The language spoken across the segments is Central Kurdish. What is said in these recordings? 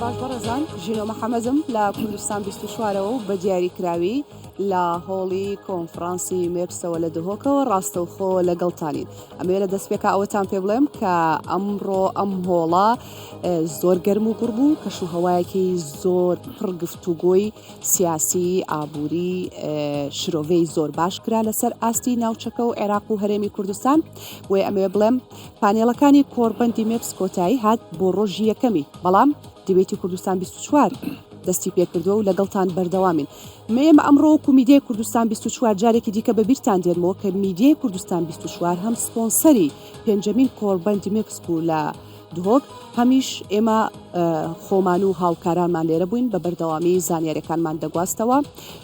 باش بەڕێزان ژینۆمە حەمەزم لە کوردستان 24ەوە بە دیاریکراوی لە هۆڵی کۆنفرانسی مێپسەوە لە دهۆکەوە ڕاستەوخۆ لەگەڵتانین. ئەمێ لە دەستپێکە ئەوەتان پێ بڵێم کە ئەمڕۆ ئەم هۆڵە زۆر گەرم و گوڕ بوو، کەش و هەوایەکی زۆر پڕگفتوگۆی سیاسی ئابووری شرۆڤەی زۆر باش کرا لەسەر ئاستی ناوچەکە و عێراق و هەرێمی کوردستان. وێ ئەمێ بڵێم پانێڵەکانی کۆڕبەندی مێپس کۆتایی هات بۆ ڕۆژی یەکەمی، بەڵام دیبێتی کوردستان 24 دەستی پێکردووە و لەگەڵتان بەردەوامین. ئێمە ئەمڕۆ وەکو میدیای کوردستان 24 جارێکی دیکە بە بیرتان دێنمەوە کە میدیای کوردستان 24 هەم سپۆنسەری پێنجەمین کۆڕبەندی مێپس بوو لە دهۆک، هەمیش ئێمە خۆمان و هاوکارانمان لێرە بووین بە بەردەوامی زانیاریەکانمان دەگواستەوە،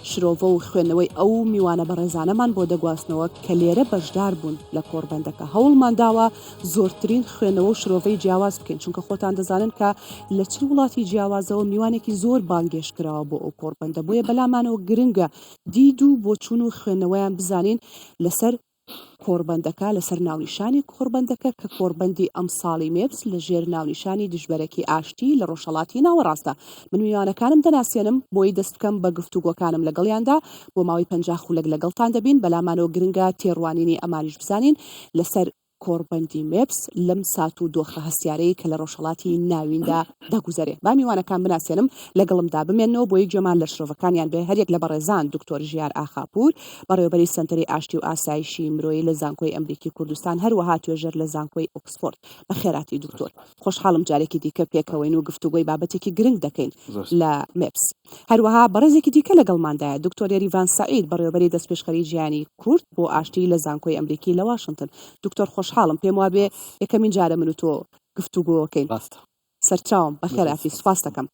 شرۆڤە و خوێندنەوەی ئەو میوانە بەڕێزانەمان بۆ دەگواستنەوە کە لێرە بەشدار بوون لە کۆڕبەندەکە. هەوڵمان داوە زۆرترین خوێندنەوە و شرۆڤەی جیاواز بکەین، چونکە خۆتان دەزانن کە لە چ وڵاتی جیاوازەوە میوانێکی زۆر بانگێش کراوە بۆ ئەو کۆڕبەندە، بۆیە بەلامانەوە گرنگە دید و بۆچوون و خوێندنەوەیان بزانین لەسەر کۆڕبەندەکە، لەسەر ناونیشانی کۆڕبەندەکە کە کۆڕبەندی ئەم ساڵی مێپس لە ژێر ناونیشانی دژبەرەکی ئاشتی لە ڕۆژهەڵاتی ناوەڕاستە. من میوانەکانم دەناسێنم بۆی دەست بکەم بە گفتوگۆکانم لەگەڵیاندا، بۆ ماوەی 50 خولەک لەگەڵتان دەبین. بەلامانەوە گرنگە تێڕوانینی ئەمانیش بزانین لەسەر کۆڕبەندی مێپس لەم سات و دۆخە هەستیارەی کە لە ڕۆژهەڵاتی ناویندا دەگوزارێ. با میوانەکان بناسێنم لەگەڵمدا بمێنەوە بۆ یەک جۆمان لە شرۆڤەکانیان بێ. هەرێک لە بەڕێزان دکتۆر ژیار ئاخاپور بەڕێوەبەری سەنتەری ئاشتی و ئاسایشی مرۆیی لە زانکۆی ئەمریکی کوردستان، هەروەها توێژەر لە زانکۆی ئۆکسفۆرد. بەخێراتی دکتۆر، خۆشحاڵم جارێکی دیکە پێکەوەین و گفتوگۆی بابەتێکی گرنگ دەکەین لە مێپس. هەروەها بەڕێزێکی دیکە لەگەڵماندایە دکتۆر ریڤان سعید بەڕێوەبەری دەستپێشخەری ژیانی کورد بۆ ئاشتی لە زانکۆی ئەمریکی لە واشنگتن. دکتۆر خۆشحاڵم، پێم وابێ یەکەمین جارە من و تۆ گفتوگۆکەین. سەرچاوم بەخێراتی، سوپاس دەکەم.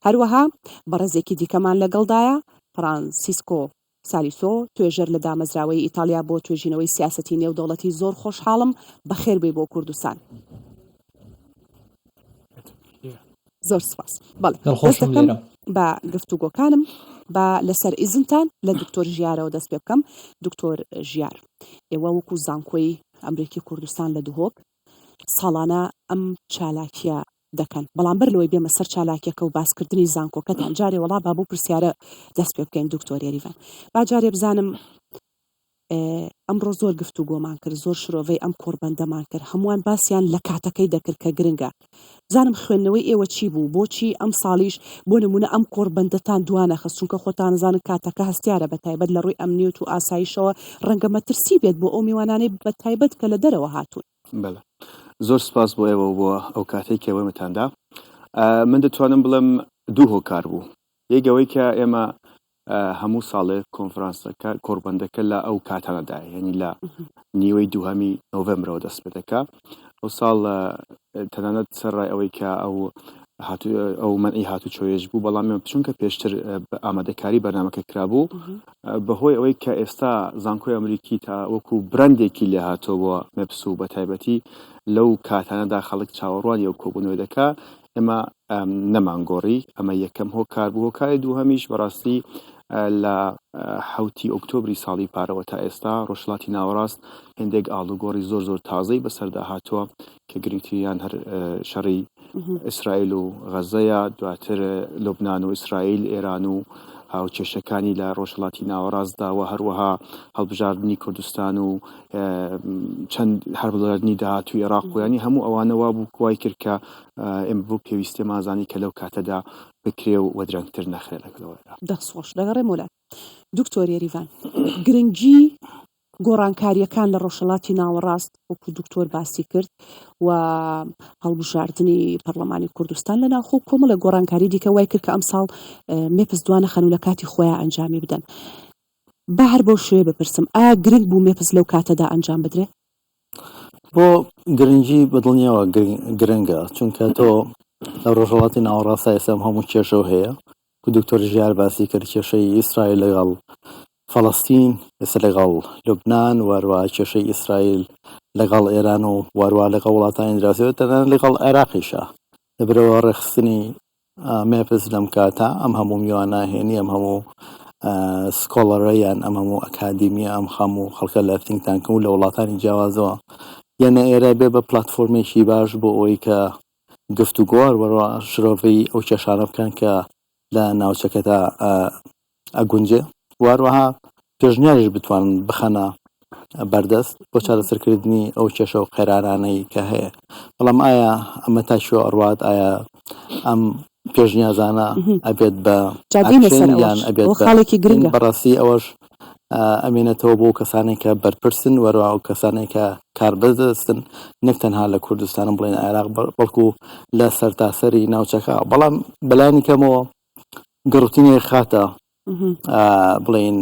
هەروەها بەڕێزێکی دیکەمان لەگەڵدایە فرانسیسکۆ سالیسۆ، توێژەر لە دامەزراوەی ئیتالیا بۆ توێژینەوەی سیاسەتی نێودەوڵەتی. زۆر خۆشحاڵم، بەخێر بێ بۆ کوردستان. زۆر سپاس. بەڵێ دەستەکەم بە گفتوگۆکانم بە لەسەر ئیزنتان لە دکتۆر ژیارەوە دەست پێ بکەم. دکتۆر ژیار، ئێوە وەکو زانکۆی ئەمریکی کوردستان لە دهۆک ساڵانە ئەم چالاکیە دەکەن، بەڵام بەر لەوەی بێمە سەر چالاکیەکە و باسکردنی زانکۆکەتان جارێ وەڵا با بۆ پرسیارە دەست پێ بکەین. دکتۆر ریڤان، با جارێ بزانم ئەمڕۆ زۆر گفتوگۆمان کرد، زۆر شرۆڤەی ئەم کۆڕبەندەمان کرد، هەمووان باسییان لە کاتەکەی دەکرد کە گرنگە. بزانم خوێندنەوەی ئێوە چی بوو، بۆچی ئەم ساڵیش بۆ نمونە ئەم کۆڕبەندەتان دوانە خست، چونکە خۆتان زانن کاتەکە هەستیارە بە تایبەت لە ڕووی ئەمنیەت و ئاسایشەوە ڕەنگە مەترسی بێت بۆ ئەو میوانانەی بە تایبەت کە لە دەرەوە هاتوون. بەڵێ، زۆر سپاس بۆ ئێوە بۆ ئەو کاتێک کە ئێوەمەتاندا. من دەتوانم بڵێم دوو هۆکار بوو. یەکەوەی کە ئێمە هەموو ساڵێ کۆنفرانسەکە کۆڕبەندەکە لە ئەو کاتانەدا، یعنی لە نیوەی دووهەمی نۆڤەمبرەوە دەست پێ دەکا. ئەو ساڵ تەنانەت سەرڕای ئەوەی کە ئەو مەنعی هاتوچۆیەش بوو، بەڵام چونکە پێشتر ئامادەکاری بەرنامەکە کرابوو، بەهۆی ئەوەی کە ئێستا زانکۆی ئەمریکی تا وەکو برندێکی لێ هاتۆوە مێپس و بە تایبەتی لەو کاتانەدا خەڵک چاوەڕوانی ئەو کۆبوونەوەی دەکا، ئێمە نەمانگۆڕی. ئەمە یەکەم هۆکار بوو. هۆکاری دووهەمیش بەڕاستی لە 7 ئۆکتۆبری ساڵی پارەوە تا ئێستا ڕۆژهەڵاتی ناوەڕاست هێندێک ئاڵوگۆڕی زۆر زۆر تازەی بەسەردا هاتووە کە گرنگترینیان هەر شەڕی ئیسرائیل و غەزەیە، دواتر لوبنان و ئیسرائیل، ئێران و هاوچێشەکانی لە ڕۆژهەڵاتی ناوەڕاستداوە، هەروەها هەڵبژاردننی کوردستان و چەند هەڵبژاردننی داهاتووی عێراق و ینی هەموو ئەوانەوە بوو کوای کرد کە ئێمە بوو پێویستێمان زانی کە لەو کاتەدا بکرێ و وەدرەنگتر نەخرێ لەگەڵەوە. دەستخۆش دەگەڕێم وڵات. دکتۆر ریڤان، گرنگی گۆڕانکاریەکان لە ڕۆژهەڵاتی ناوەڕاست وەکو دکتۆر باسی کرد و هەڵبژاردننی پەرلەمانی کوردستان لە ناوخۆ کۆمەڵە گۆڕانکاری دیکە وای کرد کە ئەم ساڵ مێپس دوانە خەن و لە کاتی خۆیان ئەنجامی بدەن. با هەر بەو شوێ بپرسم، ئایا گرنگ بوو مێپس لەو کاتەدا ئەنجام بدرێ؟ بۆ گرنگی بەدڵنیەوە گرنگە، چونکە تۆ لە ڕۆژهەڵاتی ناوەڕاستە ئێستا هەموو کێشە هەیە و دکتۆر ژیار باسی کرد، کێشەی ئیسرائیل لەگەڵ فەڵەستین، ئێستا لەگەڵ لوبنان، وارووا کێشەی ئیسرائیل لەگەڵ ئێران و وارووا لەگەڵ وڵاتانی دراوسێت، تەنانەت لەگەڵ عێراقیشە. لەبەرەوە ڕێخستنی مێپس لەم کاتە ئەم هەموو میوانە هێنی، ئەم هەموو سکۆڵەرەیان، ئەم هەموو ئەکادیمیە، ئەم هەموو خەڵکە لە تینگتانکە و لە وڵاتانی جیاوازەوە یانە ئێرە بێ بە پلاتفۆرمێکی باش بۆ ئەوەی کە گفتوگۆوار وەڕوا شرۆڤی ئەو کێشانە بکەن کە لە ناوچەکەدا ئەگونجێ واروەها پێشنیاریش بتوانن بخەنە بەردەست بۆ چارەسەرکردنی ئەو کێشە و قەرارانەی کە هەیە بەڵام ئایا ئەمە تا شوێ ئەڕوات ئایا ئەم پێشنیازانە ئەبێت بە یان ئەبێت خاڵێکی گرنگە بەڕاستی ئەوەش ئەمێنێتەوە بۆ کەسانێک کە بەرپرسن وەرەوە ئەو کەسانێک کە کاربەدەستن نەک تەنها لە کوردستان بڵێن عێراق بەڵکو لە سەرتاسەری ناوچەکە بەڵام بەلایانی کەمەوە گڕوتینێ خاتە بڵێن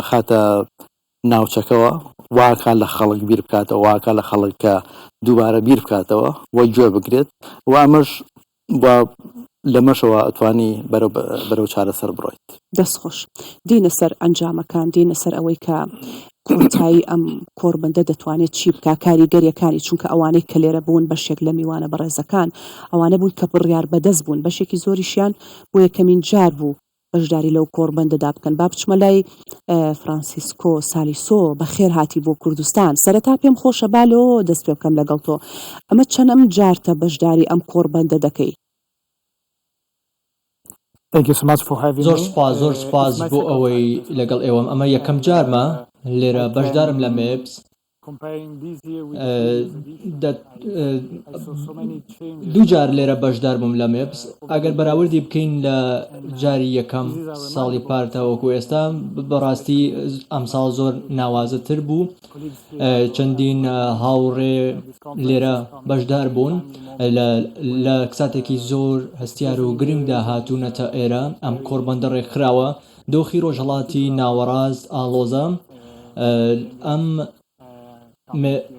خاتە ناوچەکەەوە واکە لە خەڵک بیر بکاتەوە واکە لە خەڵک کە دووبارە بیر بکاتەوە وەی گوێ بگرێت و ئەمەش بە لەمەشەوە ئەتوانی بەرەو چارەسەر بڕۆیت. دەستخۆش دینە سەر ئەنجامەکان دینە سەر ئەوەی کە کۆتایی ئەم کۆربەندە دەتوانێت چی بکە کاریگەریەکانی چونکە ئەوانەی کە لێرە بوون بەشێک لە میوانە بەڕێزەکان ئەوانە بوون کە بڕیار بەدەست بوون بەشێکی زۆریشیان بۆ یەکەمین جار بوو بەشداری لەو کۆربەندەدا بکەن با بچمە لای فرانسیسکۆ سالیسۆ بەخێر هاتی بۆ کوردستان سەرەتا پێم خۆشە بالۆ دەست پێ بکەم لەگەڵ تۆ ئەمە چەندەم جارتە بەشداری ئەم کۆربەندە دەکەی. زۆر سپاس بۆ ئەوەی لەگەڵ ئێوەم ئەمە یەکەم جارمە لێرە بەشدارم لە مێبس دوو جار لێرە بەشدار بووم لە مێبس ئەگەر بەراوردی بکەین لە جاری یەکەم ساڵی پارتەوەکو ئێستا بەڕاستی ئەمساڵ زۆر ناوازەتر بوو چەندین هاوڕێ لێرە بەشدار بوون لە کساتێکی زۆر هەستیار و گرنگدا هاتوونەتە ئێرە ئەم کۆربەندە ڕێکخراوە دۆخی ڕۆژهەڵاتی ناوەڕاست ئاڵۆزە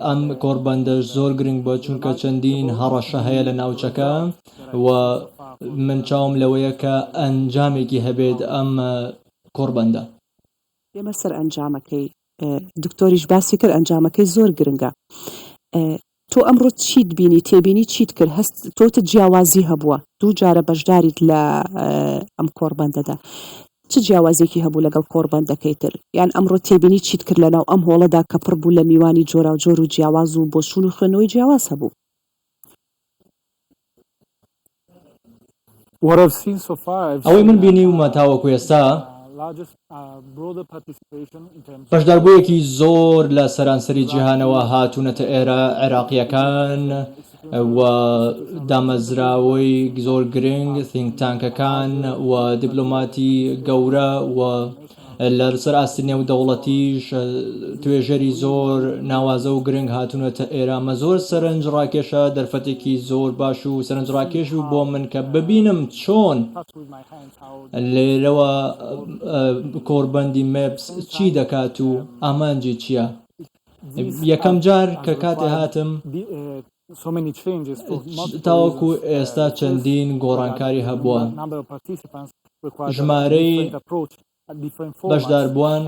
ئەم کۆربەندەش زۆر گرنگ بۆ چونکە چەندین هەڕەشە هەیە لە ناوچەکە و من چاوم لەوەیە کە ئەنجامێکی هەبێت ئەم کۆربەندە. ئێمە سەر ئەنجامەکەی دکتۆریش باسی کرد ئەنجامەکەی زۆر گرنگە. تۆ ئەمڕۆ چیت بینی تێبینی چیت کرد هەست تۆتە جیاوازی هەبووە دوو جارە بەشداریت لە ئەم کۆربەندەدا چ جیاوازێکی هەبوو لەگەڵ کۆربەندەکەی تر یان ئەمڕۆ تێبینی چیت کرد لەناو ئەم هۆڵەدا کە پڕ بوو لە میوانی جۆرا و جۆر و جیاواز و بۆچوون و خوێنەوەی جیاواز هەبوو. ئەوەی من بینی ومە تاوەکو ئێستا بەشداربوویەکی زۆر لە سەرانسەری جیهانەوە هاتوونەتە ئێرە عێراقیەکان و دامەزراوەی زۆر گرنگ تینکتانکەکان و دیپلۆماتی گەورە و لەسەر ئاستی نێودەوڵەتیش توێژەری زۆر ناوازە و گرنگ هاتوونەتە ئێرامە زۆر سەرنج ڕاکێشە دەرفەتێکی زۆر باش و سەرنج ڕاکێش و بۆ من کە ببینم چۆن لێرەوە کۆربەندی مێبس چی دەکات و ئامانجی چییە. یەکەم جار کە کاتێ هاتم تاوەکو ئێستا چەندین گۆڕانکاری هەبووە ژمارەی بەشداربووان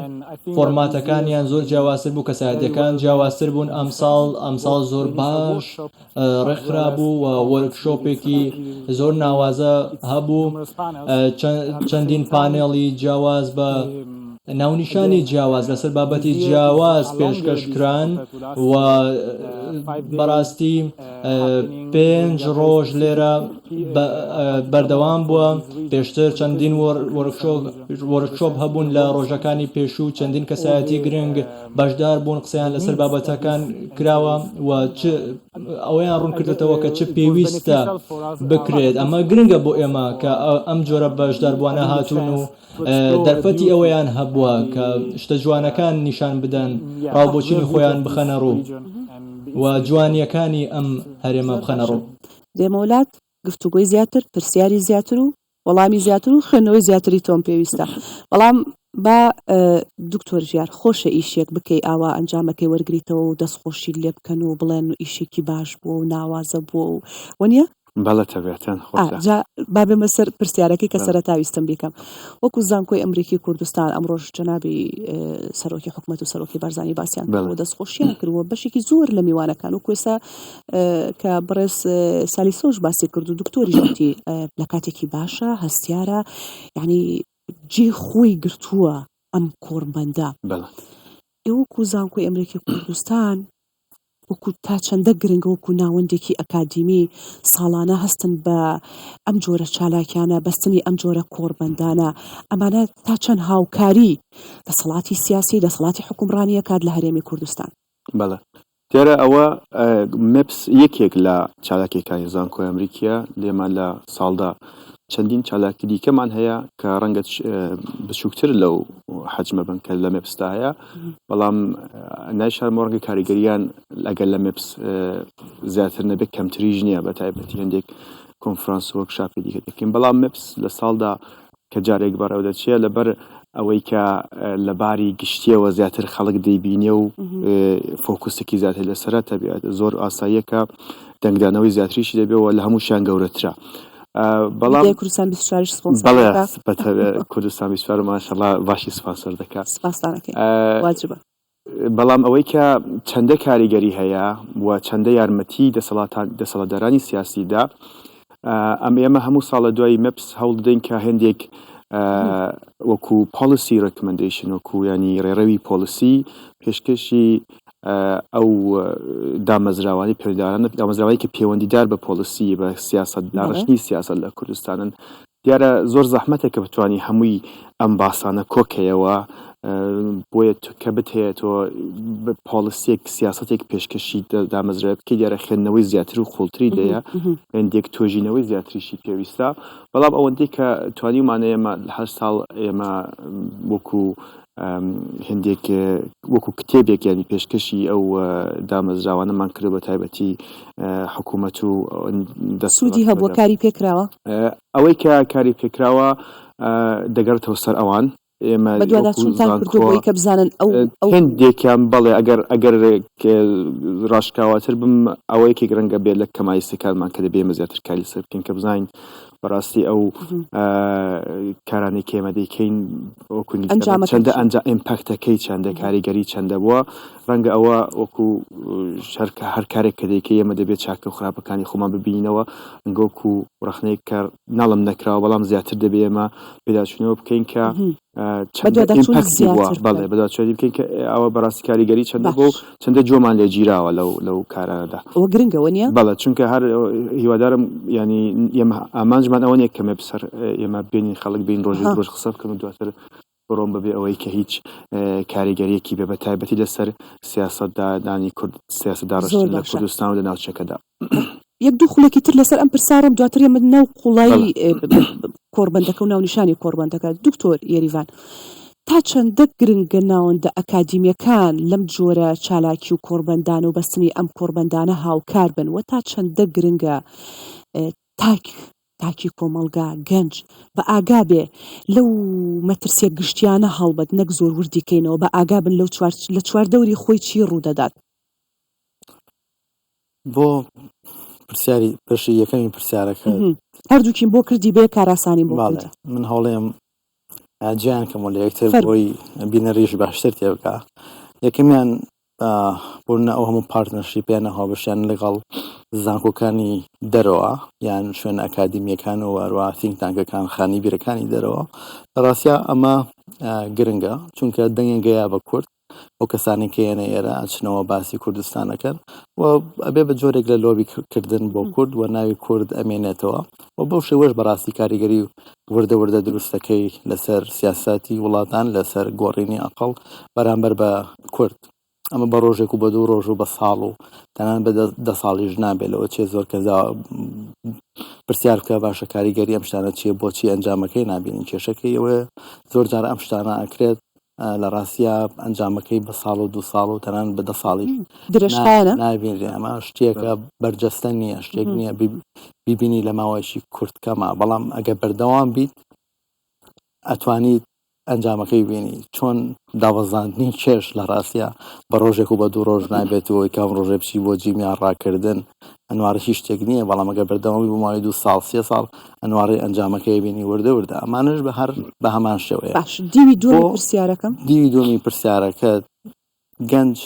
فۆرماتەکانیان زۆر جیاوازتر بوو کەسایەتیەکان جیاوازتر بوون ئەمساڵ زۆر باش ڕێکخرا بوو و وەرکشۆپێکی زۆر ناوازە هەبوو چەندین پانێڵی جیاواز بە ناونیشانی جیاواز لەسەر بابەتی جیاواز پێشکەشکران و بەڕاستی 5 ڕۆژ لێرە بەردەوام بووە پێشتر چەندین وەرکشۆپ هەبوون لە ڕۆژەکانی پێشوو چەندین کەسایەتی گرنگ بەشدار بوون قسەیان لەسەر بابەتەکان کراوە و ئەوەیان ڕوون کردێتەوە کە چ پێویستە بکرێت ئەمە گرنگە بۆ ئێمە کە ئەم جۆرە بەشداربووانە هاتوون و دەرفەتی ئەوەیان هەبووە کە شتە جوانەکان نیشان بدەن ڕاوبۆچینی خۆیان بخەنە ڕوو و جوانیەکانی ئەم هەرێمە بخەنە ڕوو. دێمەولات گفتوگۆی زیاتر پرسیاری زیاتر و وەڵامی زیاتر و خوێندنەوەی زیاتری تۆم پێویستە بەڵام با دکتۆر ژیار خۆشە ئیشێک بکەی ئاوا ئەنجامەکەی وەرگریتەوە و دەستخۆشی لێ بکەن و بڵێن و ئیشێکی باش بووە و ناوازە بووە و وەنیە بەڵە تەبێتەن با بێمە سەر پرسیارەکەی کە سەرەتاویستم بیکەم وەکو زانکۆی ئەمریکی کوردستان ئەمڕۆژ جەنابی سەرۆکی حکومەت و سەرۆکی بارزانی باسییان بۆ دەستخۆشیان کردووە بەشێکی زۆر لە میوانەکان و کوێسا کە بڕێز سالیسۆش باسی کرد و دکتۆری ژوتی لە کاتێکی باشە هەستیارە یعنی جێ خۆی گرتووە ئەم کۆربەندە ئێوەکو زانکۆی ئەمریکی کوردستان وەکو تا چەندە گرنگە وەکو ناوەندێکی ئەکادیمی ساڵانە هەستن بە ئەم جۆرە چالاکیانە بەستنی ئەم جۆرە کۆڕبەندانە ئەمانە تا چەند هاوکاری دەسەڵاتی سیاسی دەسەڵاتی حکومڕانی کات لە هەرێمی کوردستان. بەڵێ دیارە ئەوە مپس یەکێک لە چالاکیەکانی زانکۆی ئەمریکیە لێمە لە ساڵدا چەندین چالاکی دیکەمان هەیە کە ڕەنگە بچووکتر لەو حەجمە بن کە لە مپستا هەیە بەڵام نایشارمە ڕەنگە کاریگەریان ئەگەر لە مپس زیاتر نەبێت کەمتریش نییە بە تایبەتی هەندێک کۆنفرانس وەرکشاپی دیکە دەکەین بەڵام مپس لە ساڵدا کە جارێک بەڕێوە دەچێت لەبەر ئەوەی کە لە باری گشتیەوە زیاتر خەڵک دەیبینێ و فۆکوسێکی زیاتر لەسەرە تەبیعەت زۆر ئاساییەکە دەنگدانەوەی زیاتریشی دەبێەوە لە هەمووشیان گەورەترە. بەڵام کوردستان 24 بەڵێ کوردستان 24 ماشەڵڵا باشی سپانسەر دەکات سپاسدانەکەی واجبە. بەڵام ئەوەی کە چەندە کاریگەری هەیە و چەندە یارمەتی دەسەڵاتدارانی سیاسیدا ئێمە هەموو ساڵە دوای مپس هەوڵ دەدەین کە هەندێک وەکو پۆلیسی ڕکمەندیشن وەکو ینی ڕێڕەوی پۆلیسی پێشکەشی ئەو دامەزراوانی پێدارانە دامەزراوانی کە پەیوەندیدار بە پۆلیسی بە سیاست داڕشتنی سیاست لە کوردستانن دیارە زۆر زەحمەتە کە بتوانی هەمووی ئەم باسانە کۆکەیەوە بۆیە کە بتهەیەەوە پۆلیسیێک سیاستێک پێشکەشی دامەزرا بکە دیارە خوێندنەوەی زیاتر و خۆڵتری دەیە هەندێک تۆژینەوەی زیاتریشی پێویستە بەڵام ئەوەندەی کە توانیمانە ئێمە لە هەر ساڵ ئێمە وەکو هەندێک وەکو کتێبێک ینی پێشکەشی ئەو دامەزراوانەمان کرد بە تایبەتی حکوومەت و سوودی هەبووە کاری پێکراوە ئەوەی کە کاری پێکراوە دەگەڕێتەوە سەر ئەوان ئێمە کە بزانن هەندێکیان بەڵێ ئەگەر ڕاشکاواتر بم ئەوەیەکی ڕەنگە بێت لە کەمایستەکانمان کە دەبێمە زیاتر کاری سەر بکەین کە بزانین بەڕاستی ئەو کارانەی کێمە دەیکەین چەندە ئەنجا ئیمپاکتەکەی چەندە کاریگەری چەندە بووە ڕەنگە ئەوە وەکو هەر کارێک کە دەیکە ئێمە دەبێت چاکە و خراپەکانی خۆمان ببینینەوە ئەنگۆکو ڕخنەیە کار ناڵم نەکراوە بەڵام زیاتر دەبێ ئێمە پێداچوونەوە بکەین کە بەڵێ بەداچوی بکەین کە ئەوە بەڕاستی کاریگەری چەندە بۆ چەندە جۆمان لێ گیراوە لەو کارانەدا ئەوە گرنگەوە نییە بەڵێ چونکە هەر هیوادارم ینی ئێمە ئامانجمان ئەوە نیە کە مە بسەر ئێمە بینین خەڵک بین ڕۆژ قسە بکەم دواتر بڕۆم بەبێ ئەوەی کە هیچ کاریگەریەکی بێ بە تایبەتی لەسەر سیاستدا دانی کورد سیاستدا ڕشتن لە کوردستان و لە ناوچەکەدا یەک دوو خولێکی تر لەسەر ئەم پرسارم دواتر ئێمە ناو قوڵایی کۆڕبەندەکە و ناونیشانی کۆڕبەندەکە دکتۆر یێریڤان تا چەندە گرنگە ناوەندە ئەکادیمیەکان لەم جۆرە چالاکی و کۆڕبەندان و بەستنی ئەم کۆڕبەندانە هاوکار بن و تا چەندە گرنگە تاکی کۆمەڵگا گەنج بە ئاگا بێ لەو مەترسیە گشتیانە هەڵبەت نەک زۆر وردیکەینەوە بە ئاگا بن لە چواردەوری خۆی چی ڕوودەدات بۆ پرسیاری پێشی یەکەمی پرسیارەکە هەردووکین بۆ کردی بێ کاراسانی بۆ من هەوڵێم جیان کەم لە یەکتر بۆی بینەڕیش باشتر تێ بکە یەکەمیان بۆنە ئەو هەموو پارتنەرشیپیانە هاوبەشیان لەگەڵ زانکۆکانی دەرەوە یان شوێن ئەکادیمیەکان و هەروە تینکتانکەکان خانی بیرەکانی دەرەوە ڕاستیا ئەمە گرنگە چونکە دەنگێگەیە بە کورد ئەو کەسانی کەیەنە ئێرە ئەچنەوە باسی کوردستانەکەن و ئەبێ بە جۆرێک لە لۆبیکردن بۆ کورد و ناوی کورد ئەمێنێتەوە و بەو شێوەش بەڕاستی کاریگەری وردە دروستەکەی لەسەر سیاسەتی وڵاتان لەسەر گۆڕینی ئەقڵ بەرامبەر بە کورد ئەمە بە ڕۆژێک و بە دوو ڕۆژ و بە ساڵ و تەنان بە 10 ساڵیش نابێتەوە چێ زۆر کەزا پرسیار بکە باشە کاریگەری ئەم شتانە چیە بۆچی ئەنجامەکەی نابینین کێشەکەی ئەوە زۆر جار ئەم شتانە ئەکرێت لە ڕاستیا ئەنجامەکەی بە ساڵ و 2 ساڵ و تەنان بە 10 ساڵی نابینێ ئەمە شتێکە بەرجەستە نییە شتێک نییە بیبینی لە ماوەیەکی کورتکەمە بەڵام ئەگە بەردەوام بیت ئەتوانیت ئەنجامەکەی بینی چۆن داوەزاندنی کێش لە ڕاستیا بە ڕۆژێک و بە 2 ڕۆژ نابێتەوە کام ڕۆژێ بچی بۆ جیمیان ڕاکردن ئەنوارە هیچ شتێک نییە بەڵام ئەگە بەردەوامی بۆ ماوەی 2 ساڵ 3 ساڵ ئەنوارەی ئەنجامەکەی بینی وردە ئەمانش بە هەمان شێوەیە. دیوی دومی پرسیارەکە گەنج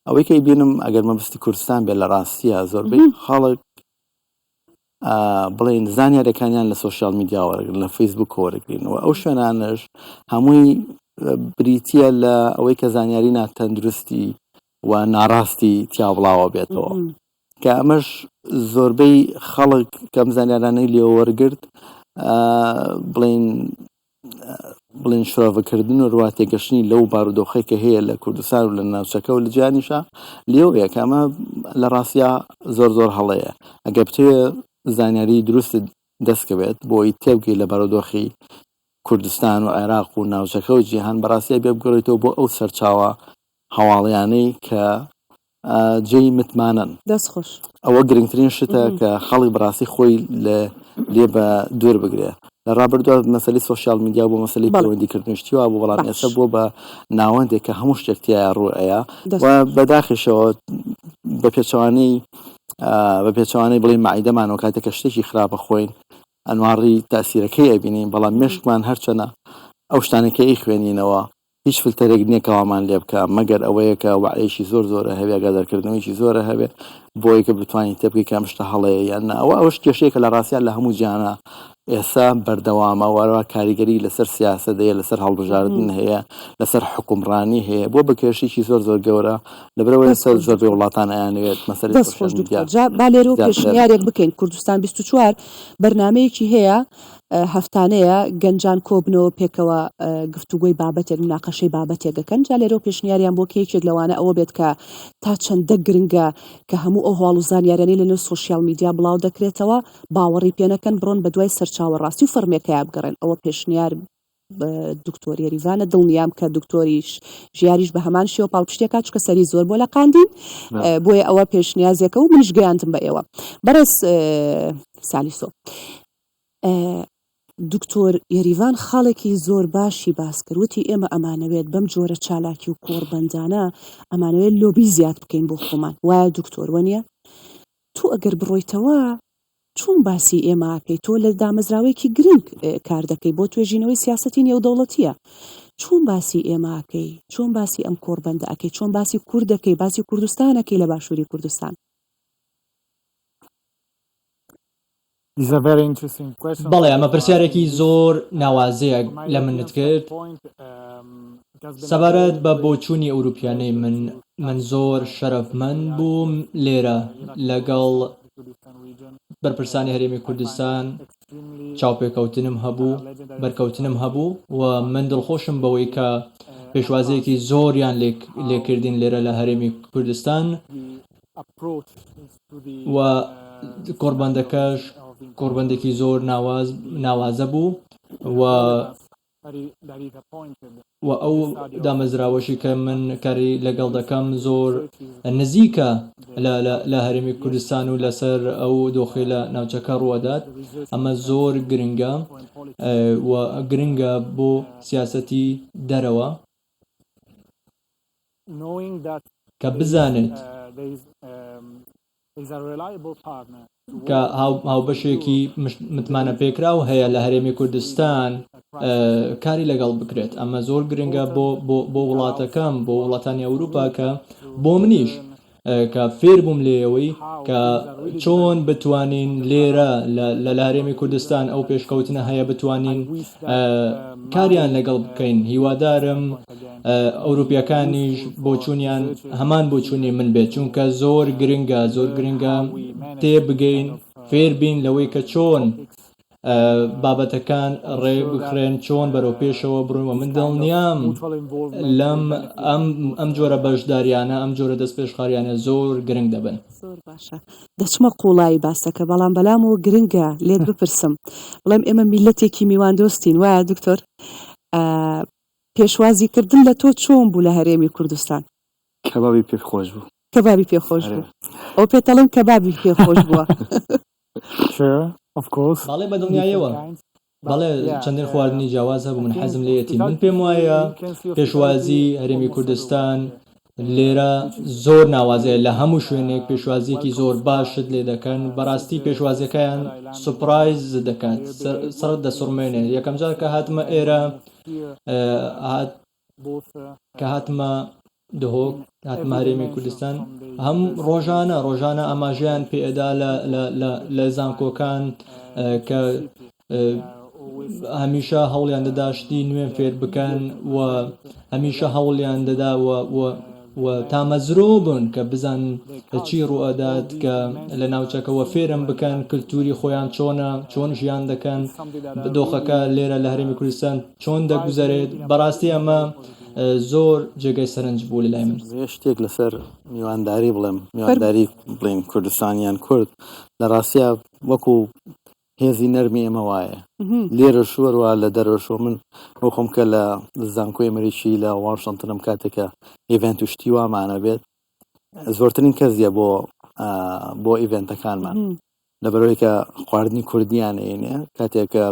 ئەوەی کەی بینم ئەگەر مەبستی کوردستان بێت لە ڕاستیە زۆربەی خەڵک بڵێن زانیاریەکانیان لە سۆشیال میدیا وەرەگرن لە فەیسبوک وەرەگرینەوە ئەو شوێنانش هەمووی بریتیە لە ئەوەی کە زانیاری ناتەندروستی و ناڕاستی تیاوڵاوە بێتەوە کە ئەمەش زۆربەی خەڵک کەم زانیارانەی لێ وەرگرت بڵێن شرۆڤەکردن و ڕواتێگەشتنی لەو بارودۆخی کە هەیە لە کوردستان و لە ناوچەکە و لە جیهانیشە لێوەیە کە ئەمە لە ڕاستیا زۆر هەڵەیە ئەگە بتوێ زانیاری دروست دەستکەوێت بۆی تێبگەی لە بارودۆخی کوردستان و عێراق و ناوچەکە و جیهان بەڕاستیە بێ بگەڕێتەوە بۆ ئەو سەرچاوە هەواڵیانەی کە جێی متمانن دەستخۆش ئەوە گرنگترین شتە کە خەڵی بەڕاستی خۆی لێ بە دوور بگرێ لە ڕابردووە مەسەلی سۆشیال میدیا بۆ مەسەلی پەیوەندیکردنیشتیوە بۆ بەڵام ئێستا بۆ بە ناوەندێک کە هەموو شتێکتیە ڕوئەیە و بەداخیشەوە بە پێچەوانەی بڵێ مائیدەمانەوە کاتێکە شتێکی خراپە خۆین ئەنواری تاسیرەکەی ئەبینین بەڵام مێشکمان هەرچەنە ئەو شتانەکە ئەی خوێنینەوە هیچ فلتەرێک نییەکەوامان لێ بکە مەگەر ئەوەیە کە وعیشی زۆرە هەبێ گادارکردنەوەیکی زۆرە هەبێ بۆی کە بتوانین تێبگەی کام شتە هەڵەیە یان ئەوە کێشەیەکە لە ڕاستیان لە هەموو جیهانە ئێستا بەردەوامە وەرەوە کاریگەری لەسەر سیاسەتەیە لەسەر هەڵبژاردن هەیە لەسەر حکومڕانی هەیە بۆ بە کێشێکی زۆر گەورە لەبەرەوەی سەر زۆربەی وڵاتان ئەیانوێت مەسەلەی دەستخۆش با لێرە و پێشنیارێک بکەین کوردستان 24 بەرنامەیەکی هەیە هەفتانەیە گەنجان کۆبنەوە پێکەوە گفتوگۆی بابەتێک مناقەشەی بابەتێکەکەن جا لێرە و پێشنیاریان بۆ کێکێک لەوانە ئەوە بێت کە تا چەندە گرنگە کە هەموو ئەو هەواڵ و زانیارانەی لەنێو سۆشیال میدیا بڵاو دەکرێتەوە باوەڕی پێنەکەن بڕۆن بە دوای سەرچاوە ڕاستی و فەرمێکەیە بگەڕێن ئەوە پێشنیار دکتۆر یاریڤانە دڵنیام کە دکتۆریش ژیاریش بە هەمان شێوە پاڵپشتێکا چکە سەری زۆر بۆ لە قاندین بۆیە ئەوە پێشنیازێکە و منیش گەیاندم بە ئێوە بەرەس سالیسۆ دکتۆر یاریڤان خاڵێکی زۆر باشی باس کردوتی ئێمە ئەمانەوێت بەم جۆرە چالاکی و کۆڕبەندانە ئەمانەوێت لۆبی زیاد بکەین بۆ خۆمان وایە دکتۆر وەنیە تو ئەگەر بڕۆیتەوە چۆن باسی ئێماکەی تۆ لە دامەزراوەیەکی گرنگ کار دەکەی بۆ توێژینەوەی سیاسەتی نێودەوڵەتیە چۆن باسی ئێماکەی چۆن باسی ئەم کۆڕبەندە ئەکەی چۆن باسی کوردەکەی باسی کوردستانەکەی لە باشووری کوردستان بەڵێ ئەمە پرسیارێکی زۆر ناوازەیە لە منت کرد سەبارەت بە بۆچوونی ئەوروپیانەی من زۆر شەرەفمەند بووم لێرە لەگەڵ بەرپرسانی هەرێمی کوردستان چاوپێکەوتنم هەبوو بەرکەوتنم هەبوو و من دڵخۆشم بەوەی کە پێشوازەیەکی زۆریان لێکردین لێرە لە هەرێمی کوردستان و کۆڕبەندەکەش کۆڕبەندێکی زۆر ناوازە بوو و ئەو دامەزراوەشی کە من کاری لەگەڵ دەکەم زۆر نزیکە لە هەرێمی کوردستان و لەسەر ئەو دۆخی لە ناوچەکە ڕوەدات ئەمە زۆر گرنگە و گرنگە بۆ سیاسەتی دەرەوە کە بزانێت کە هاوبەشێکی متمانە پێکراو هەیە لە هەرێمی کوردستان کاری لەگەڵ بکرێت ئەمە زۆر گرنگە بۆ وڵاتەکەم بۆ وڵاتانی ئەوروپا کە بۆ منیش کە فێر بووم لێەوەی کە چۆن بتوانین لێرە لە هەرێمی کوردستان ئەو پێشکەوتنە هەیە بتوانین کاریان لەگەڵ بکەین هیوادارم ئەوروپیەکانیش بۆچوونیان هەمان بۆچوونی من بێت چونکە زۆر گرنگە تێبگەین فێر بین لەوەی کە چۆن بابەتەکان ڕێ بخرێن چۆن بەرەو پێشەوە بڕۆین و من دڵنیام لەم ئەم جۆرە بەشداریانە ئەم جۆرە دەست پێشخاریانە زۆر گرنگ دەبن زۆر باشە دەچمە قوڵایی باسەکە بەڵام بەلام و گرنگە لێت بپرسم بڵێم ئێمە میلەتێکی میواندۆستین وایە دکتۆر پێشوازیکردن لە تۆ چۆن بوو لە هەرێمی کوردستان کەبابی پێخۆش بوو کەبابی پێخۆش بوو ئەو پێتەڵم کەبابی پێخۆش بووە باڵێ بە دڵنیایەوە باڵێ چەندین خواردنی جیاواز هەبوو من حەزم لێیەتی من پێم وایە پێشوازی هەرێمی کوردستان لێرە زۆر ناوازەیە لە هەموو شوێنێک پێشوازیەکی زۆر باشت لێ دەکەن بەڕاستی پێشوازیەکەیان سوپرایز دەکات سەرت دەسوڕمێنێ یەکەم جار کە هاتمە ئێرە کە هاتمە دهۆک هاتمە هەرێمی کوردستان هەم ڕۆژانە ئاماژیان پێئدا لە زانکۆکان کە هەمیشە هەوڵیان دەداشتی نوێن فێر بکەن و هەمیشە هەوڵیان دەدا و تامەزرۆ بوون کە بزان چی ڕوئەدات کە لە ناوچەکەەوە فێرم بکەن کللتوری خۆیان چۆن ژیان دەکەن بدۆخەکە لێرە لە هەرێمی کوردستان چۆن دەگوزارێت بەڕاستی ئەمە زۆر جێگەی سەرنج بوو لە لای من شتێک لەسەر میوانداری بڵێم میوانداری بڵێم کوردستانیان کورد لە ڕاستیا وەکو هێزی نەرمی ئەمە وایە لێرە شووەروە لە دەرەشۆ من بۆ خۆم کە لە زانکۆی ئەمریکی لە واشنتنم کاتێکە ئیڤنت و شتی وامانە بێت زۆرترین کەزیە بۆ ئیڤنتەکانمان لەبەرەوەی کە خواردنی کوردیان ئێنێ کاتێکە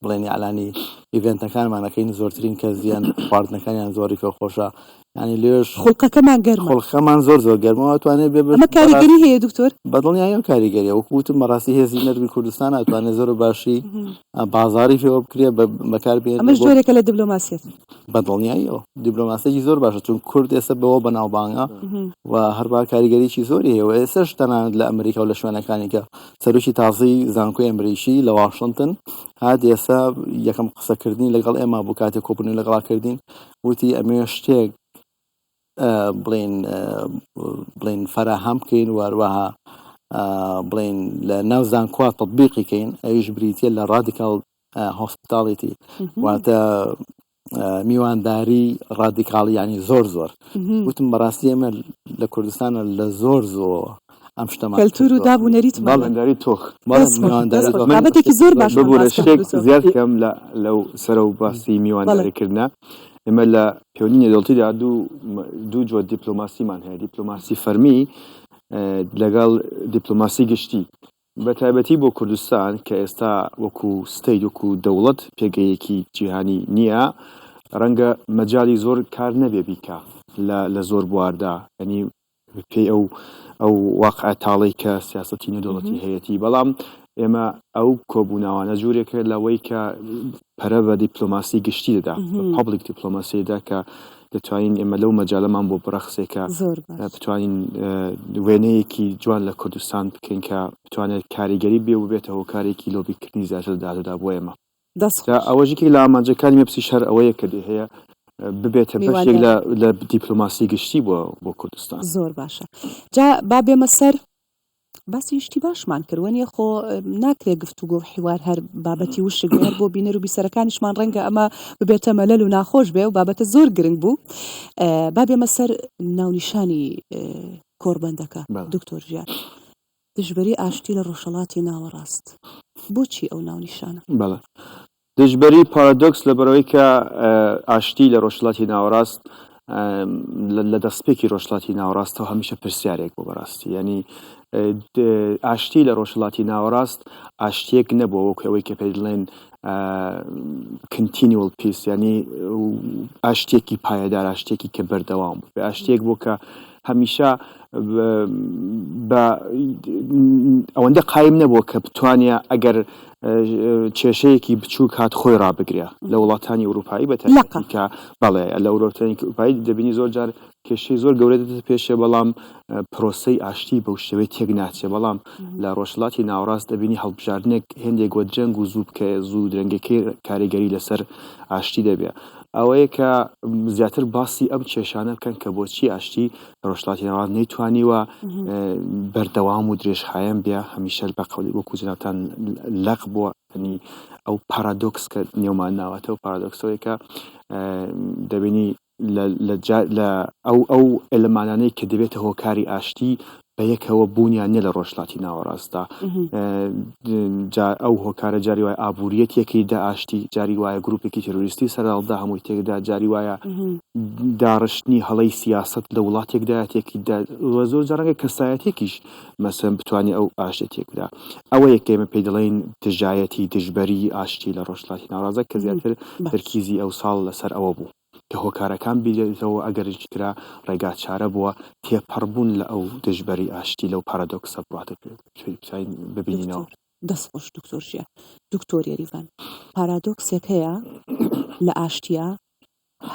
بڵێنی ئالانی ئیڤنتەکانمانەکەین زۆرترین کەزیان خواردنەکانیان زۆری پێ خۆشە ینی لێش خولقەکەمان گەرمە خۆڵخەمان زۆر گەرمەوە توانێت بێ ئەمە کاریگەری هەیە دکتۆر بەدڵنیایە کاریگەریە وەکوتم بەڕاستی هێزی نەرمی کوردستان ئەتوانێت زۆر باشی بازاری پێوە بکرێ بەکاربێت ئەمەش جۆرێکە لە دیبلۆماسیەت بەدڵنیاییەوە دیبلۆماسیەکی زۆر باشە چون کورد ئێستا بەوە بەناوبانگە و هەربا کاریگەریی زۆری هەیە و ئێستاش تەنانەت لە ئەمریکا و لە شوێنەکانی کە سەرۆکی تازەی زانکۆی ئەمریکی لە واشنتن هات ئێستا یەکەم قسەکردنی لەگەڵ ئێمە بوو کاتێک کۆبوونی لەگەڵاکردین وتی ئەمێ شتێک بڵین فەراهەم بکەین واروەها بڵین لە ناو زانکۆ تەطبیقیکەین ئەویش بریتە لە ڕادیکال هۆسپیتاڵیتی واتە میوانداری ڕادیکاڵی ینی زۆر وتم بەڕاستی ئێمە لە کوردستانە لە زۆر ئەم شتەمان کەلتور و دابوونەریت باڵنداری تۆخ بابەتێکی زۆر باش ببوورە شتێک زیاد کەم لەو سەرە و باسی میوانداریکردە ئێمە لە پەیوەندی نێودەوڵەتیدا دوو جۆر دیپلۆماسیمان هەیە دیپلۆماسی فەرمی لەگەڵ دیپلۆماسی گشتی بە تایبەتی بۆ کوردستان کە ئێستا وەکو ستەیت وەکو دەوڵەت پێگەیەکی جیهانی نییە ڕەنگە مەجای زۆر کار نەبێ بیکە لە زۆر بواردا ینی پێی ئەو واقع تاڵی کە سیاسەتی نێودەوڵەتی هەیەی بەڵام ئێمە ئەو کۆبووناوانە جوورێکە لەوەی کە پەرە بە دیپلۆماسی گشتی دەدا پابلیک دیپلۆماسیدا کە دەتوانین ئێمە لەو مەجالەمان بۆ بڕەخسێکە بتوانین وێنەیەکی جوان لە کوردستان بکەین کە بتوانێت کاریگەری بێ و بێتەوە کارێکی لۆبیکردنی زیاتر دادەدا بۆ ئێمە ئەوەژێکی لە ئامانجەکانی مەپسی شەر ئەوەیە کە هەیە ببێتە بەشێک لە دیپلۆماسی گشتی بۆ کوردستان زۆر باشە جا با بێمە سەر باسی شتی باشمان کردوەنیە خۆ ناکرێت گفتوگۆ حیوار هەر بابەتی وشک هەر بۆ بینەر و بیسەرەکانیشمان ڕەنگە ئەمە ببێتە مەلەل و ناخۆش بێ و بابەتە زۆر گرنگ بوو با بێمە سەر ناونیشانی کۆربەندەکە دکتۆر ژیان دژبەری ئاشتی لە ڕۆژهەڵاتی ناوەڕاست بۆچی ئەو ناونیشانە بەڵێ دژبەری پارادۆکس لەبەرەوەی کە ئاشتی لە ڕۆژهەڵاتی ناوەڕاست لە دەستپێکی ڕۆژهەڵاتی ناوەڕاستەوە هەمیشە پرسیارێک بۆ بەڕاستی ینی ئاشتی لە ڕۆژهەڵاتی ناوەڕاست ئاشتێک نەبووە وەکو ئەوەی کە پێ دەڵێن کنتینیوەل پیس ینی ئاشتێکی پایەدار ئاشتێکی کە بەردەوام بوو ئاشتێک بوو کە هەمیشە بە ئەوەندە قایم نەبووە کە بتوانێ ئەگەر کێشەیەکی بچووک هات خۆی ڕابگرێ لە وڵاتانی ئەوروپایی بەتەکە بەڵێ لە وڵاتانی ئەوروپایی دەبینی زۆر جار کێشەی زۆر گەورە دێتە پێشێ بەڵام پرۆسەی ئاشتی بەو شێوەیە تێک ناچێ بەڵام لە ڕۆژهەڵاتی ناوەڕاست دەبینی هەڵبژاردنێک هێندێک وەجەنگ و زوو بکە زوو درەنگەکەی کاریگەری لەسەر ئاشتی دەبێ ئەوەیە کە زیاتر باسی ئەم کێشانە بکەن کە بۆچی ئاشتی ڕۆژهەڵاتی ناوەڕاست نەیتوانیوە بەردەوام و درێژخایەن بێ هەمیشە بە قەولی وەکو جنابتان لەق بووە ینی ئەو پارادۆکس کە نێومان ناوەتەوە پارادۆکسەوەی کە دەبینی لە ئەو ئەلمانانەی کە دەبێتە هۆکاری ئاشتی بە یەکەوە بوونیان نیە لە ڕۆژهەڵاتی ناوەڕاستدا ئەو هۆکارە جاری وایە ئابوووریەتێکی داعاشتی جاری وایە گروپێکی تێرۆریستی سەرهەڵدا هەمووی تێکدا جاری وایە داڕشتنی هەڵەی سیاست لە وڵاتێکدایەتێکی زۆر جارەنگە کەسایەتێکیش مەسەن بتوانێت ئەو ئاشتێک بدا ئەوە یەکێمە پێی دەڵێن دژایەتی دژبەری ئاشتی لە ڕۆژهەڵاتی ناوەڕاست کە زیاتر تەرکیزی ئەو ساڵ لەسەر ئەوە بوو کە هۆکارەکان بیرێتەوە ئەگەرش کرا ڕێگا چارە بووە تێپەڕبوون لە ئەو دژبەری ئاشتی لەو پارادۆکسە بڕاتە ببینینەوە دەستخۆش دکتۆر ژیان دکتۆر یاریڤان پارادۆکسێک هەیە لە ئاشتیە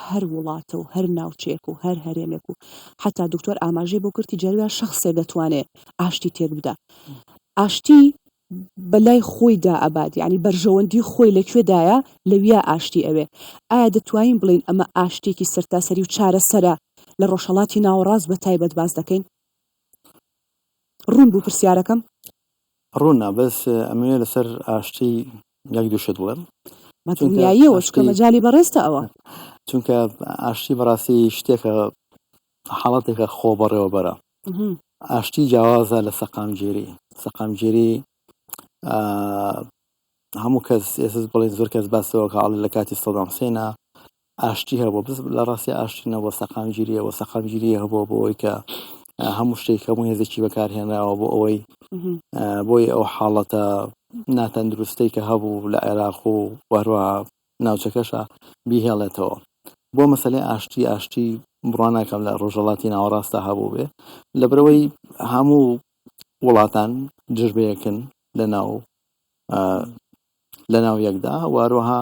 هەر وڵاتە و هەر ناوچێک و هەر هەرێمێک و حتا دکتۆر ئاماژەی بۆ کردی جارویان شخصێک دەتوانێت ئاشتی تێک بدا ئاشتی بەلای خۆیدا ئەباد یعنی بەرژەوەندی خۆی لەکوێدایە لەویا ئاشتی ئەوێ ئایا دەتوانین بڵین ئەمە ئاشتێکی سەرتاسەری و چارەسەرە لە ڕۆژهەڵاتی ناوەڕاست بە تایبەت باز دەکەین؟ ڕوون بوو پرسیارەکەم. ڕوونا بەس ئەمەیە لەسەر ئاشتی یەک دووشت بڵێم مەدڵنیاییەوە شکە مەجای بەڕێستە ئەوە. چونکە ئاشتی بەڕاستی شتێکە حاڵەتێکە خۆبەڕێوە بەرە. ئاشتی جیاوازە لە سەقامگیری هەموو کەس ئێستا بڵێن زۆر کەس باسەوە کاڵ لە کاتی سەدام حوسێنە ئاشتی هەبوو بس لە ڕاستی ئاشتی نەبووە سەقامگیریەوە سەقامگیری هەبووە بۆ ئەوەی کە هەموو شتێک هەموو هێزێکی بەکارهێنراوە بۆ ئەوەی بۆی ئەو حاڵەتە ناتەندروستەی کە هەبوو لە عێراق و وەروەها ناوچەکەشە بیهێڵێتەوە بۆ مەسەلەی ئاشتی بڕواناکەم لە ڕۆژهەڵاتی ناوەڕاستە هەبوو بێ لەبەرەوەی هەموو وڵاتان جژبەیەکن لە ناو یەکدا وەروەها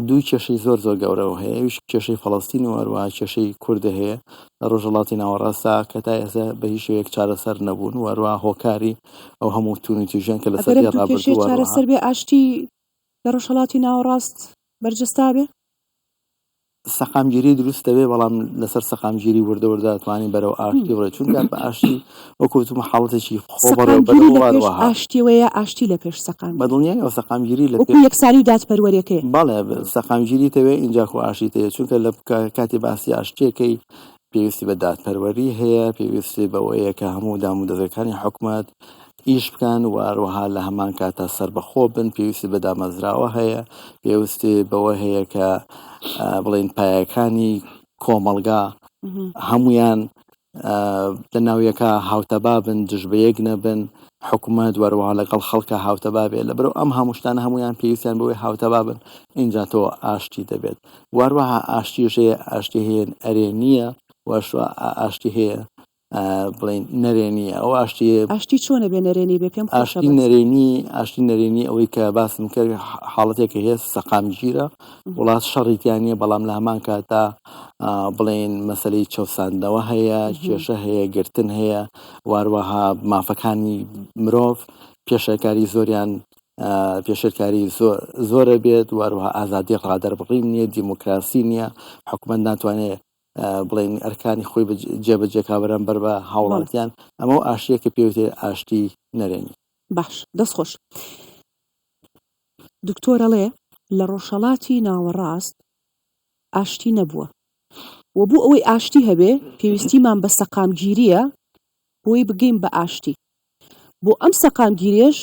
دوو کێشەی زۆر گەورەوە هەیە ویش کێشەی فەڵەستین و هەروەها کێشەی کوردە هەیە لە ڕۆژهەڵاتی ناوەڕاستە کە تا ئێستا بە هیچ شێوەیەک چارەسەر نەبوون و هەروەها هۆکاری ئەو هەموو تون و توژەن کە لەسەر ڕابردووە چارەسەر بێ ئاشتی لە ڕۆژهەڵاتی ناوەڕاست بەرجەستا بێ سەقامگیری دروست دەبێ بەڵام لەسەر سەقامگیری وردە توانین بەرەو ئاشتی بڕێ چونکە بە ئاشتی وەکوتمە حاڵەتێکی خۆبەڕێوە ئاشتیوەیە ئاشتی لە پێش سەقام بەدڵنیای ئەو سەقامگیری لە یەکسانی و دادپەروەریەکەی بەڵێ سەقامگیری تەوێ اینجا خۆ ئاشتی تەیە چونکە لە کاتی باسی ئاشتیەکەی پێویستی بە دادپەروەری هەیە پێویستی بەوەیە کە هەموو دام و دەزەکانی حکومەت ئیش بکەن و هەروەها لە هەمان کاتە سەربەخۆ بن پێویستی بە دامەزراوە هەیە پێویستی بەوە هەیە کە بڵێن پایەکانی کۆمەڵگا هەمویان لە ناویەکە هاوتەبا بن دژبەیەک نەبن حکومەت وەروەها لەگەڵ خەڵکە هاوتەبا بێت لەبەرەوە ئەم هەمووشتانە هەمویان پێویستیان بەوەی هاوتەبا بن اینجا تۆ ئاشتی دەبێت وەروەها ئاشتیش هەیە ئاشتی هەیە ئەرێنیە وەشوە ئاشتی هەیە بڵین نەرێنیە ئەو ئاشتی چۆنە بێ نەرێنی بێ پێم ئاشتی نەرێنی ئەوەی کە باسم کرد حاڵەتێکە هەیە سەقامگیرە وڵات شەڕیتیانە بەڵام لە هەمان کاتا بڵین مەسەلەی چەوساندنەوە هەیە کێشە هەیە گرتن هەیە واروەها مافەکانی مرۆڤ پێشەکاری زۆریان پێشەرکاری زۆرە بێت واروها ئازادی ڕادەربڕین نییە دیموکراسی نییە حکومەت ناتوانێت بڵین ئەرکانی خۆی جێبەجێکا بەرامبەر بە هاوڵاتیان ئەمە ئاشتیە کە پێوتێ ئاشتی نەرێنی باش دەستخۆش دکتۆرەڵێ لە ڕۆژهەڵاتی ناوەڕاست ئاشتی نەبووە و بۆ ئەوەی ئاشتی هەبێ پێویستیمان بە سەقامگیریە بۆی بگەین بە ئاشتی بۆ ئەم سەقامگیریش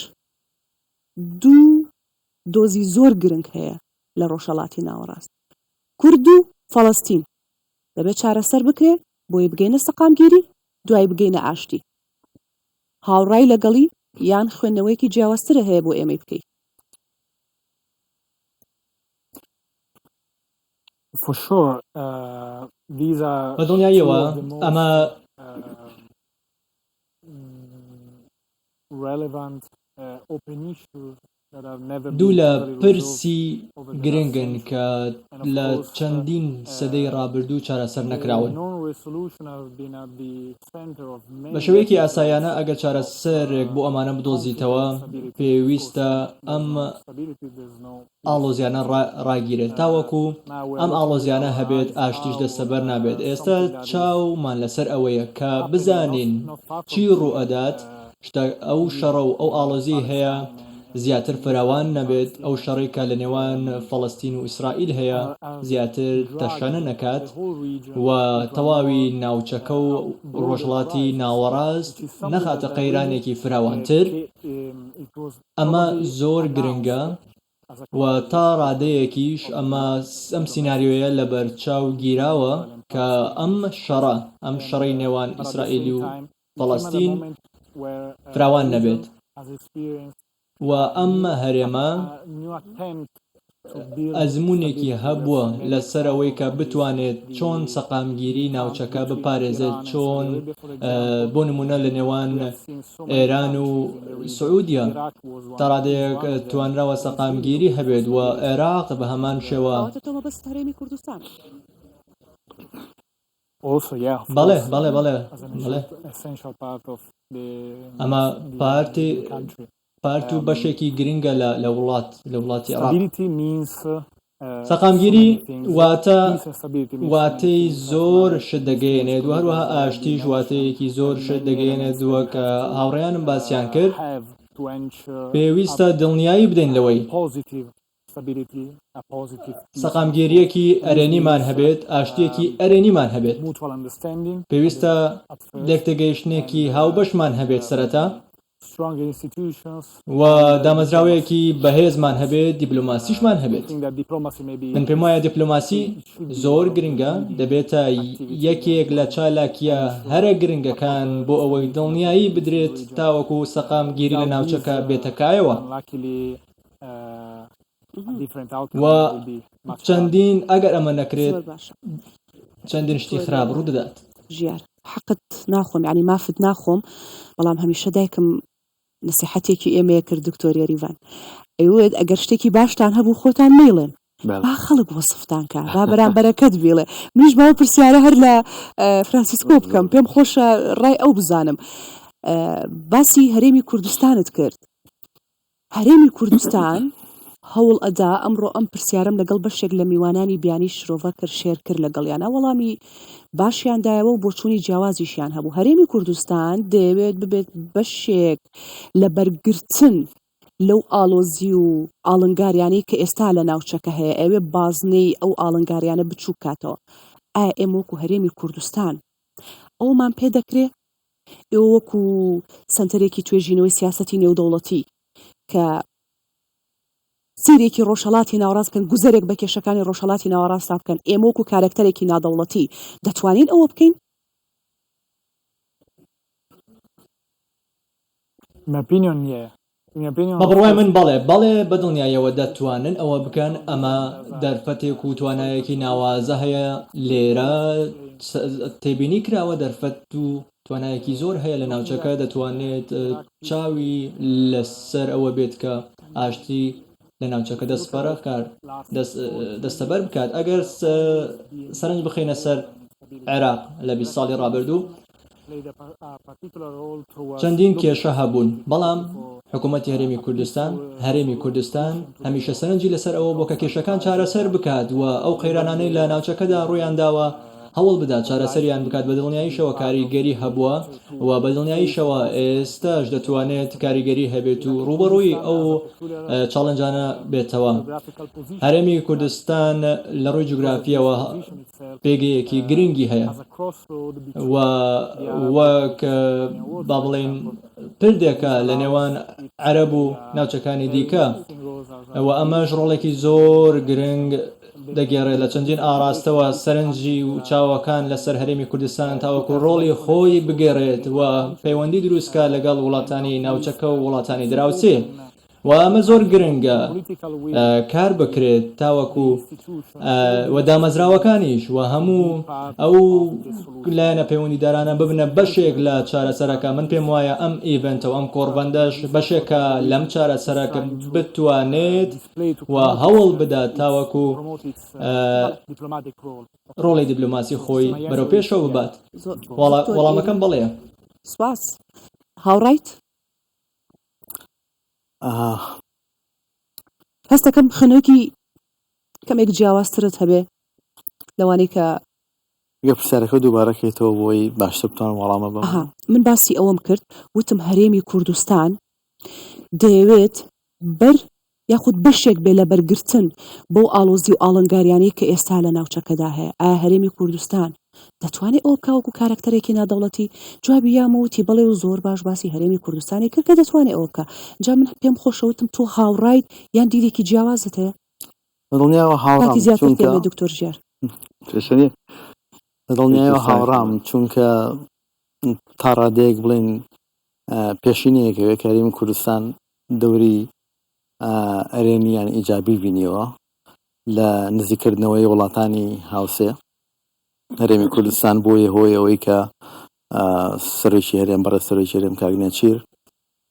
دوو دۆزی زۆر گرنگ هەیە لە ڕۆژهەڵاتی ناوەڕاست کورد و فەڵەستین دەبێت چارەسەر بکرێ بۆی بگەینە سەقامگیری دوای بگەینە ئاشتی هاوڕای لەگەڵی یان خوێندنەوەیەکی جیاوازترە هەیە بۆ ئێمەی بکەیت بەدڵنیاییەوە ئەمە دوو لە پرسی گرنگن کە لە چەندین سەدەی ڕابردوو چارەسەر نەکراون بە شێوەیەکی ئاسایانە ئەگەر چارەسەرێک بۆ ئەمانە بدۆزیتەوە پێویستە ئەم ئاڵۆزیانە ڕاگیرێت تاوەکو ئەم ئاڵۆزیانە هەبێت ئاشتیش دەستەبەر نابێت ئێستا چاومان لەسەر ئەوەیە کە بزانین چی ڕوئەدات ئەو شەڕە و ئەو ئاڵۆزی هەیە زیاتر فراوان نەبێت ئەو شەڕێکە لە نێوان فەڵەستین و ئیسرائیل هەیە زیاتر تەشانە نەکات و تەواوی ناوچەکە و ڕۆژهەڵاتی ناوەڕاست نەخاتە قەیرانێکی فراوانتر ئەمە زۆر گرنگە و تا ڕادەیەکیش ئەم سیناریۆیە لە بەرچاو گیراوە کە ئەم شەڕی نێوان ئیسرائیلی و فەڵەستین فراوان نەبێت و ئەم هەرێمە ئەزمونێکی هەبووە لەسەر ئەوەی کە بتوانێت چۆن سەقامگیری ناوچەکە بپارێزێت چۆن بۆ نمونە لە نێوان ئێران و سعودیە تا ڕادەیەک توانراوە سەقامگیری هەبێت و عێراق بە هەمان شێوە بەڵێ ئەمە پارت و بەشێکی گرنگە لە وڵاتی عێراق سەقامگیری واتەی زۆر شت دەگەیەنێت و هەروەها ئاشتیش واتەیەکی زۆر شت دەگەیەنێت وەکە هاوڕێیانم باسییان کرد پێویستە دڵنیایی بدەین لەوەی سەقامگیریەکی ئەرێنیمان هەبێت ئاشتیەکی ئەرێنیمان هەبێت پێویستە لێکتەگەیشتنێکی هاوبەشمان هەبێت سەرەتا و دامەزراوەیەکی بەهێزمان هەبێت دیپلۆماسیشمان هەبێت من پێم وایە دیپلۆماسی زۆر گرنگە دەبێتە یەکێک لە چالاکیە هەرە گرنگەکان بۆ ئەوەی دڵنیایی بدرێت تاوەکو سەقامگیری لە ناوچەکە بێتەکایەوە و چەندین ئەگەر ئەمە نەکرێت چەندین شتی خراپ ڕوو دەدات. ژیار حقت ناخۆم یعنی مافت ناخۆم بەڵام هەمیشە دایکم نسیحەتێکی ئێمەیە کرد دکتۆری ریڤان ئەیوێت ئەگەر شتێکی باشتان هەبوو خۆتان میڵێن با خەڵک وەسفتان کە با بەرامبەرەکەت بێڵێ منیش باوە پرسیارە هەر لە فرانسیسکۆ بکەم پێم خۆشە ڕای ئەو بزانم باسی هەرێمی کوردستانت کرد هەرێمی کوردستان هەوڵ ئەدا ئەمڕۆ ئەم پرسیارم لەگەڵ بەشێک لە میوانانی بیانی شرۆڤە کرد شێر کرد لەگەڵیانە وەڵامی باشیاندایەوە و بۆچوونی جیاوازیشیان هەبوو هەرێمی کوردستان دەیەوێت ببێت بەشێک لە بەرگرتن لەو ئاڵۆزی و ئاڵنگاریانی کە ئێستا لە ناوچەکە هەیە ئەوێ بازنەی ئەو ئاڵنگاریانە بچوو کاتەوە ئایا ئێمە وەکو هەرێمی کوردستان ئەومان پێ دەکرێت ئێوە وەکو سەنتەرێکی توێژینەوەی سیاسەتی نێودەوڵەتی کە سیرێکی ڕۆژهەڵاتی ناوەڕاست بکەن گوزەرێک بە کێشەکانی ڕۆژهەڵاتی ناوەڕاستا بکەن ئێمە وەکو کارکتەرێکی نادەوڵەتی دەتوانین ئەوە بکەین؟ بە بڕوای من بەڵێ بەدڵنیایەوە دەتوانن ئەوە بکەن ئەمە دەرفەتێک و توانایەکی ناوازە هەیە لێرە تێبینی کراوە دەرفەت و توانایەکی زۆر هەیە لە ناوچەکە دەتوانێت چاوی لەسەر ئەوە بێت کە ئاشتی لە ناوچەکە دەستەبەر بکات ئەگەر سەرنج بخینە سەر عێراق لە 20 ساڵی ڕابردوو چەندین کێشە هەبوون بەڵام حکوومەتی هەرێمی کوردستان هەمیشە سەرنجی لەسەر ئەوە بۆ کە کێشەکان چارەسەر بکات و ئەو قەیرانانەی لە ناوچەکەدا ڕوویان داوە هەوڵ بدات چارەسەریان بکات بە دڵنیاییشەوە کاریگەری هەبووە و بە دڵنیاییشەوە ئێستاش دەتوانێت کاریگەری هەبێت و ڕوبەڕووی ئەو چاڵنجانە بێتەوە هەرێمی کوردستان لە ڕووی جوگرافیەوە پێگەیەکی گرنگی هەیە و وەک با بڵێن پردێکە لە نێوان عەرەب و ناوچەکانی دیکە و ئەمەش ڕۆڵێکی زۆر گرنگ دەگێڕێت لە چەندین ئاراستەوە سەرنجی و چاوەکان لەسەر هەرێمی کوردستان تاوەکو ڕۆڵی خۆی بگێڕێت و پەیوەندی دروستکە لەگەڵ وڵاتانی ناوچەکە و وڵاتانی دراوسێ و ئەمە زۆر گرنگە کار بکرێت تاوەکو و دامەزراوەکانیش و هەموو ئەو لایەنە پەیوەندیدارانە ببنە بەشێک لە چارەسەرەکە من پێم وایە ئەم ئیڤنتەوە ئەم کۆڕبەندەش بەشێکە لەم چارەسەرەکە بتوانێت و هەوڵ بدات تاوەکو ڕۆڵی دیپلۆماسی خۆی بەرەو پێشەوە ببات وەڵامەکەم بەڵێ سواس هاوڕایت هەست دەکەم خنوەکی کەمێک جیاوازترت هەبێ لەوانەی کە پرسیارەکە دووبارەکەیتەوە بۆی باشتر بتوانم وەڵامە بە من باسی ئەوەم کرد وتم هەرێمی کوردستان دەیەوێت یاخود بەشێک بێ لە بەرگرتن بۆ ئاڵۆزی و ئاڵنگاریانەی کە ئێستا لە ناوچەکەدا هەیە ئایا هەرێمی کوردستان دەتوانێت ئەو کاوەکو کارکتەرێکی نادەوڵەتی جوابی یامەوتی بەڵێ و زۆر باش باسی هەرێمی کوردستانی کرد کە دەتوانێت ئەوە بکە جا من پێم خۆشەوتم تۆ هاوڕایت یان دیدێکی جیاوازت هەیە دڵنیاوە هاوڕام زیاتر دکتۆر ژیار دڵنیایەوە هاوڕام چونکە تا ڕادەیەک بڵێن پێشینەیەکەوێ هەرێمی کوردستان دەوری ئەرێنیان ئیجابی بینیەوە لە نزیکردنەوەی وڵاتانی هاوسێ هەرێمی کوردستان بۆیە هۆی ئەوەی کە سەرۆکی هەرێم بەڕێز سەرۆکی هەرێم کاک نێچیر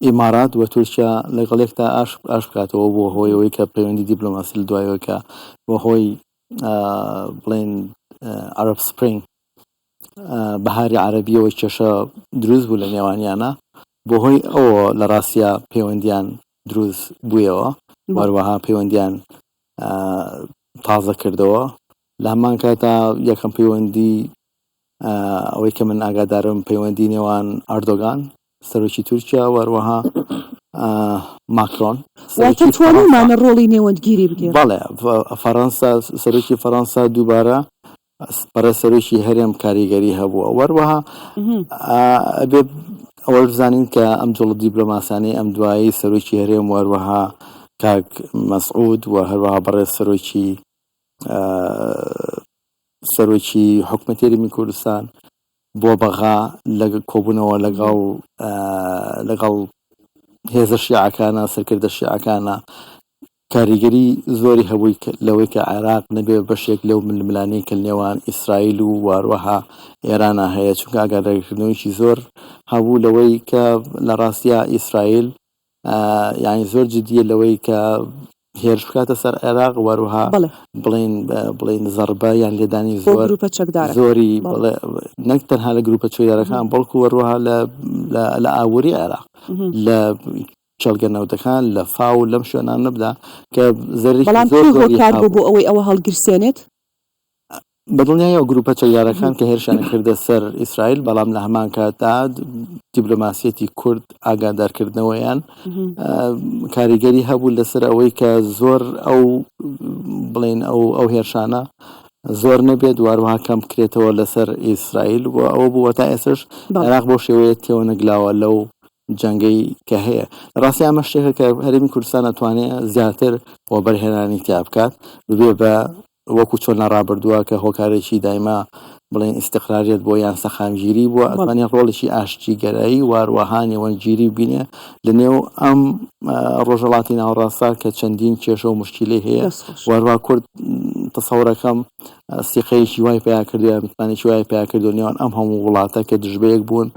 ئیمارات و تورکیا لەگەڵێکدا ئاش بکاتەوە بۆ هۆی ئەوەی کە پەیوەندی دیپلۆماسی لە دوایەوە کە بۆ هۆی بڵێن عەرەب سپرینگ بەهاری عەرەبیەوە کێشە دروست بوو لە نێوانیانە بۆ هۆی ئەوە لە ڕاستیا پەیوەندیان دروست بوویەوە وەروەها پەیوەندیان تازە کردەوە لە هەمان کاتا یەکەم پەیوەندی ئەوەی کە من ئاگادارم پەیوەندی نێوان ئەردۆگان سەرۆکی تورکیا وەروەها ماکرۆن واتە توانیمانە ڕۆڵی نێوەندگیری بگێن. بەڵێ فەڕەنسا سەرۆکی فەڕەنسا دووبارە پەرە سەرۆکی هەرێم کاریگەری هەبووە وەروەها ئەبێ ئەوە بزانین کە ئەم جوڵە دیپلۆماسیانەی ئەم دوایی سەرۆکی هەرێم وەروەها کاک مەسعود و هەروەها بەڕێز سەرۆکی حکومەتی هەرێمی کوردستان بۆ بەغا کۆبوونەوە لەگەڵ هێزە شیعەکانە سەرکردە شیعەکانە کاریگەری زۆری هەبووی لەوەی کە عێراق نەبێ بەشێک لەو ململانەی کە لێوان ئیسرائیل و واروەها ئێرانە هەیە چونکە ئاگادارکردنەوەیکی زۆر هەبوو لەوەی کە لە ڕاستیە ئیسرائیل یعنی زۆر جدیە لەوەی کە هێرش بکاتە سەر عێراق وەروەها بڵێن زەربە یان لێدانی زۆری نەک تەنها لە گروپە چێدارەکان بەڵکو وەروەها لە ئاوری عێراق لە چەڵگەنەوتەکان لە فاو لەم شوێنان نەبدا کە زۆرکار بۆ ئەوەی ئەوە هەڵگرسێنێت بەدڵنیایە گروپە چەکدارەکان کە هێرشیان کردە سەر ئیسرائیل بەڵام لە هەمان کاتا دیپلۆماسیەتی کورد ئاگادارکردنەوەیان کاریگەری هەبوو لەسەر ئەوەی کە زۆر بڵێن ئەو هێرشانە زۆر نەبێت واروها کەم بکرێتەوە لەسەر ئیسرائیل و ئەوە بووە تا ئێسش عێراق بۆ شێوەیە تێوە نەگلاوە لەو جەنگەی کە هەیە ڕاستی ئەمە شتێکە کە هەرێمی کوردستان ئەتوانێت زیاتر بۆ بەرهێنانی تیا بکات ببێ بە وەکو چۆن ڕابردووە کە هۆکارێکی دایما بڵێن ئیستقراریت بۆ یان سەخامگیری بووە ئەتوانێ ڕۆڵێکی ئاشتیگەرایی واروەها نێوەندگیری بینێ لە نێو ئەم ڕۆژهەڵاتی ناوەڕاستە کە چەندین کێشە و مشکلی هەیە واروها کورد تەسەوڕەکەم سیقەیەکی وای پیا کردو متمانێکی وای پیا کردو نێوان ئەم هەموو وڵاتە کە دژبەیەک بوون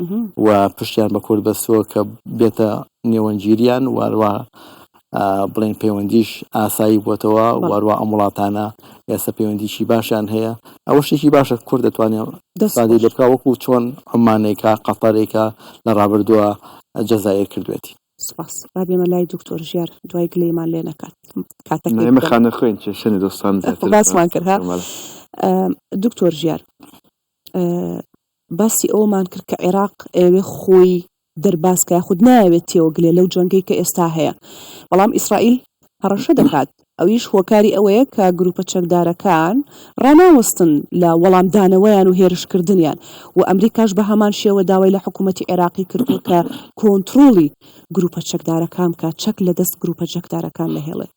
و پشتیان بە کورد بەستەوە کە بێتە نێوەندگیریان واروها بڵێن پەیوەندیش ئاسایی بووەتەوە واروها ئەم وڵاتانە ئێستا پەیوەندیشی باشیان هەیە ئەوە شتێکی باشە کورد دەتوانێت دەستادی لێ بکا وەکو چۆن عمانێکە قەتەرێکە لە ڕابردووە جەزایر کردوێتی. سپاس. بابێمە لای دکتۆر ژیار دوای گلەیمان لێ نەکات ئێمە خانە خوێن چێشەنی دۆستان باسمان کرد دکتۆر ژیار باسی ئەومان کرد کە عێراق ئێوێ خۆی دەرباسکە خود ناوێت تێوەگلێ لەو جەنگەی کە ئێستا هەیە بەڵام ئیسرائیل هەڕەشە دەکات ئەویش هۆکاری ئەوەیە کە گروپە چەکدارەکان ڕاناوەستن لە وەڵامدانەوەیان و هێرشکردنیان و ئەمریکاش بە هەمان شێوە داوای لە حکوومەتی عێراقی کردو کە کۆنتڕۆڵی گروپە چەکدارەکان کە چەک لە دەست گروپە چەکدارەکان لەهێڵێ.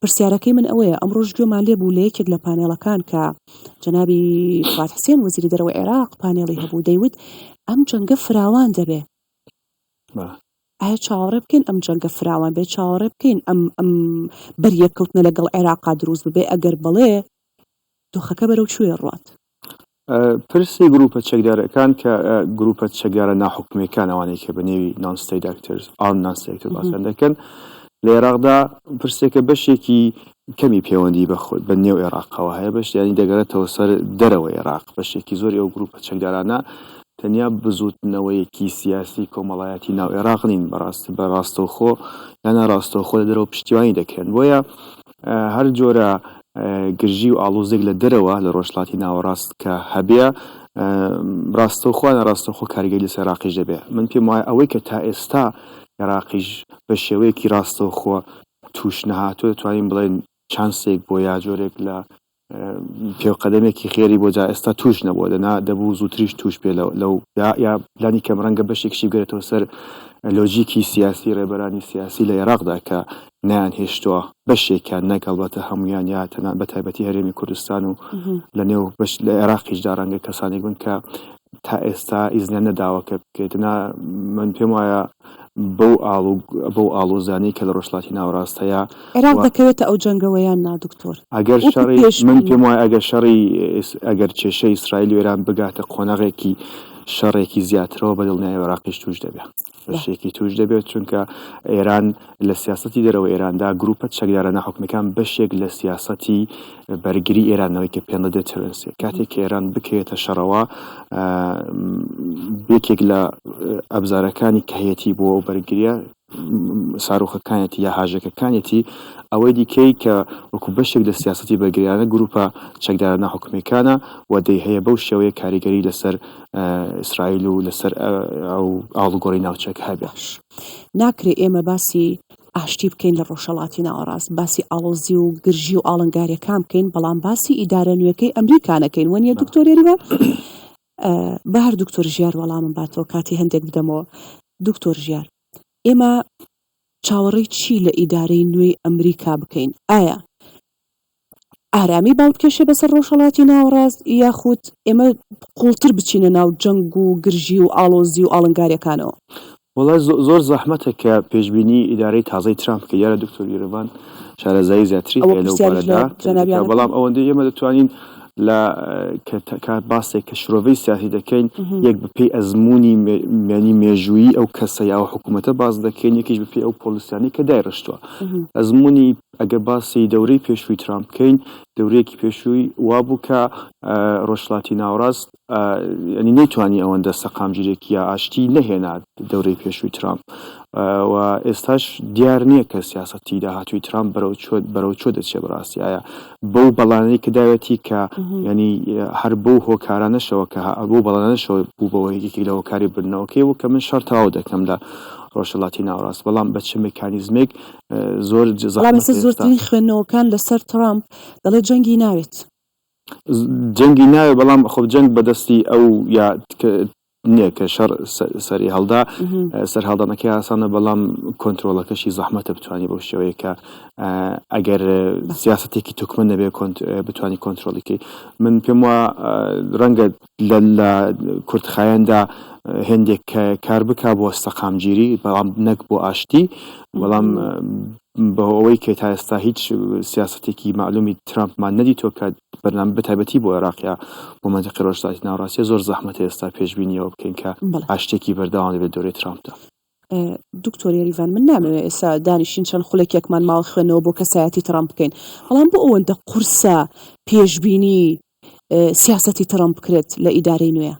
پرسیارەکەی من ئەوەیە ئەمڕۆژ گوێمان لێ بوو لە یەکێک لە پانێڵەکان کە جەنابی فواد حوسێن وەزیری دەرەوەی عێراق پانێڵی هەبوو دەیوت ئەم جەنگە فراوان دەبێ. ئایا چاوەڕێ بکەین ئەم جەنگە فراوان بێ چاوەڕێ بکەین ئەم بەریەکەوتنە لەگەڵ عێراقا دروست ببێ ئەگەر بڵێ دۆخەکە بەرەو کوێ ڕوات؟ پرسی گروپە چەکدارەکان کە گروپە چەکدارە ناحکومیەکان ئەوانەی کە بە نێوی نان-ستەیت ئاکتەرز نان-ستەیت باسییان دەکەن لە عێراقدا پرسێکە بەشێکی کەمی پەیوەندی بە نێو عێراقەوە هەیە بەش یانی دەگەڕێتەوە سەر دەرەوە عێراق بەشێکی زۆری ئەو گروپە چەکدارانە تەنیا بزوتنەوەیەکی سیاسی کۆمەڵایەتی ناو عێراق نین بە ڕاستەوخۆ یانە ڕاستەوخۆ لە دەرەوە پشتیوانی دەکەن بۆیە هەر جۆرە گرژی و ئاڵوزێک لە دەرەوە لە ڕۆژهەڵاتی ناوەڕاست کە هەبێ ڕاستەوخۆیان ڕاستەوخۆ کاریگەری لەسەر عێراقیش دەبێ. من پێم وایە ئەوەی کە تا ئێستا عێراقیش بە شێوەیەکی ڕاستەوخۆ توش نەهاتوە دەتوانین بڵێن چانسێک بۆ یا جۆرێک لە پێوقەدەمێکی خێری بۆ جا ئێستا توش نەبووە دەبوو زووتریش توش پێ لەو یا پلانی کەم ڕەنگە بەشێکشی بگرێتەوە سەر لۆجیکی سیاسی ڕێبەرانی سیاسی لە عێراقدا کە نیان هێشتووە بەشێکیان نەگەڵبەتە هەمویان یا تەنان بە تایبەتی هەرێمی کوردستان و لە نێو بەش لە عێراقیشدا ڕەنگە کەسانێک بن کە تا ئێستا ئیزنیان نەداوە کە بکرێتنا من پێم وایە بەو ئاڵۆزانەی کە لە ڕۆژهەڵاتی ناوەڕاست هەیە عێراق دەکەوێتە ئەو جەنگەوەیان نا دکتۆر ئەگەر شەڕی من پێم وایە ئەگەر کێشەی ئیسرائیل و ئێران بگاتە قۆنەغێکی شەڕێکی زیاترەوە بەدڵنیای عێراقیش توش دەبێت بەشێکی توش دەبێت چونکە ئێران لە سیاسەتی دەرەوە ئێراندا گروپە چەکدارە ناحکومیەکان بەشێک لە سیاسەتی بەرگری ئێرانەوەی کە پێڵە دەترنسێ کاتێک کە ئێران بکەوێتە شەڕەوە یەکێک لە ئەبزارەکانی کە هەیەی بۆ ئەو بەرگریە ساروخەکانێتی یا هاژەکەکانێتی ئەوەی دیکەی کە وەکو بەشێک لە سیاسەتی بەرگریانە گروپە چەکدارانە حکومەکانە و دەی هەیە بەو شێوەیە کاریگەری لەسەر ئیسرائیل و لەسەر ئەو ئاڵوگۆڕی ناوچەک هەبێ. ناکرێ ئێمە باسی ئاشتی بکەین لە ڕۆژهەڵاتی ناوەڕاست، باسی ئاڵۆزی و گرژی و ئاڵنگاریەکان بکەین، بەڵام باسی ئیدارە نوێەکەی ئەمریکانەکەین وەنیە دکتۆرێریوە بە هەر دکتۆر ژیار وەڵامم باتەوە کاتی هەندێک بدەمەوە. دکتۆر ژیار، ئێمە چاوەڕێی چی لە ئیدارەی نوێی ئەمریکا بکەین؟ ئایا ئارامی باوکێشە بەسەر ڕۆژهەڵاتی ناوەڕاست یاخود ئێمە قوڵتر بچینە ناو جەنگ و گرژی و ئاڵۆزی و ئاڵنگاریەکانەوە؟ وڵای زۆر زەحمەتە کە پێشبینی ئیدارەی تازەی ترامپ کە یارە دکتۆر یێرەوان شارەزایی زیاتری هەیە لەو بارەدا، بەڵام ئەوەندەی ئێمە دەتوانین لە باسێک کە شرۆڤەی سیاسی دەکەین یەک بەپێی ئەزمموی مێنی مێژووی ئەو کەسە یا حکوومەتە باز دەکەین، یەکیش بەپێی ئەو پۆلیسیانی کە دایڕشتووە. ئەزمموی ئەگەر باسی دەورەی پێشووی ترامپ بکەین، دەورەیەکی پێشووی وابوو کە ڕۆژهەڵاتی ناوەڕاست ینی نەیتوانی ئەوەندە سەقامگیرێکی یا ئاشتی نەهێنا دەورەی پێشووی ترامپ و ئێستاش دیار نییە کە سیاسەتی داهاتووی ترامپ بەرەو چۆ دەچێ بەڕاستیایە بەو بەڵانەی کە داوێتی کە ینی هەر بەو هۆکارانەشەوە کە بۆ بەڵانەشەوە بوو بەوە یەکێکی لە هۆکاری بردنەوەکەی و کە من شەڕ تەواو دەکەم لە ڕۆژهەڵاتی ناوەڕاست، بەڵام بە چ مێکانیزمێک زۆر زۆرترین خوێندنەوەکان لەسەر ترامپ دەڵێ جەنگی ناوێت. جەنگی ناوێ، بەڵام خۆ جەنگ بەدەستی ئەو یا نییە کە شەڕ سەری هەڵدا سەر هەڵدانەکەی ئاسانە، بەڵام کۆنتترۆلەکەشی زەحمەتە بتوانانی بەو شێوەیە کە ئەگەر سیاسەتێکی توکمە نەبێ بتوانانی کۆنتترۆلیکەی. من پێم وە ڕەنگە لە کورتخایەندا هێندێک کار بک بۆ سەقامگیری، بەڵام نەک بۆ ئاشتی، بەڵام بە ئەوەی کە تا ئێستا هیچ سیاسەتێکی معلومی ترامپمان نەدیتۆ کە بەرنامە بەتایبەتی بۆ عێراقیا بۆ مەنتیقی ڕۆژهەڵاتی ناوەڕاستی زۆر زەحمەتە ئێستا پێشبینیەوە بکەین کە ئاشتێکی بەردەوام بێت دەورەی ترامپدا. دکتۆر یاریڤان، من نامەوێت ئێستا دانیشتین چەند خولێکێکمان ماڵ خوێنەوە بۆ کەسایەتی ترامپ بکەین، بەڵام بۆ ئەوەندە قورسە پێشبینی سیاسەتی ترامپ بکرێت لە ئیدارەی نوێ؟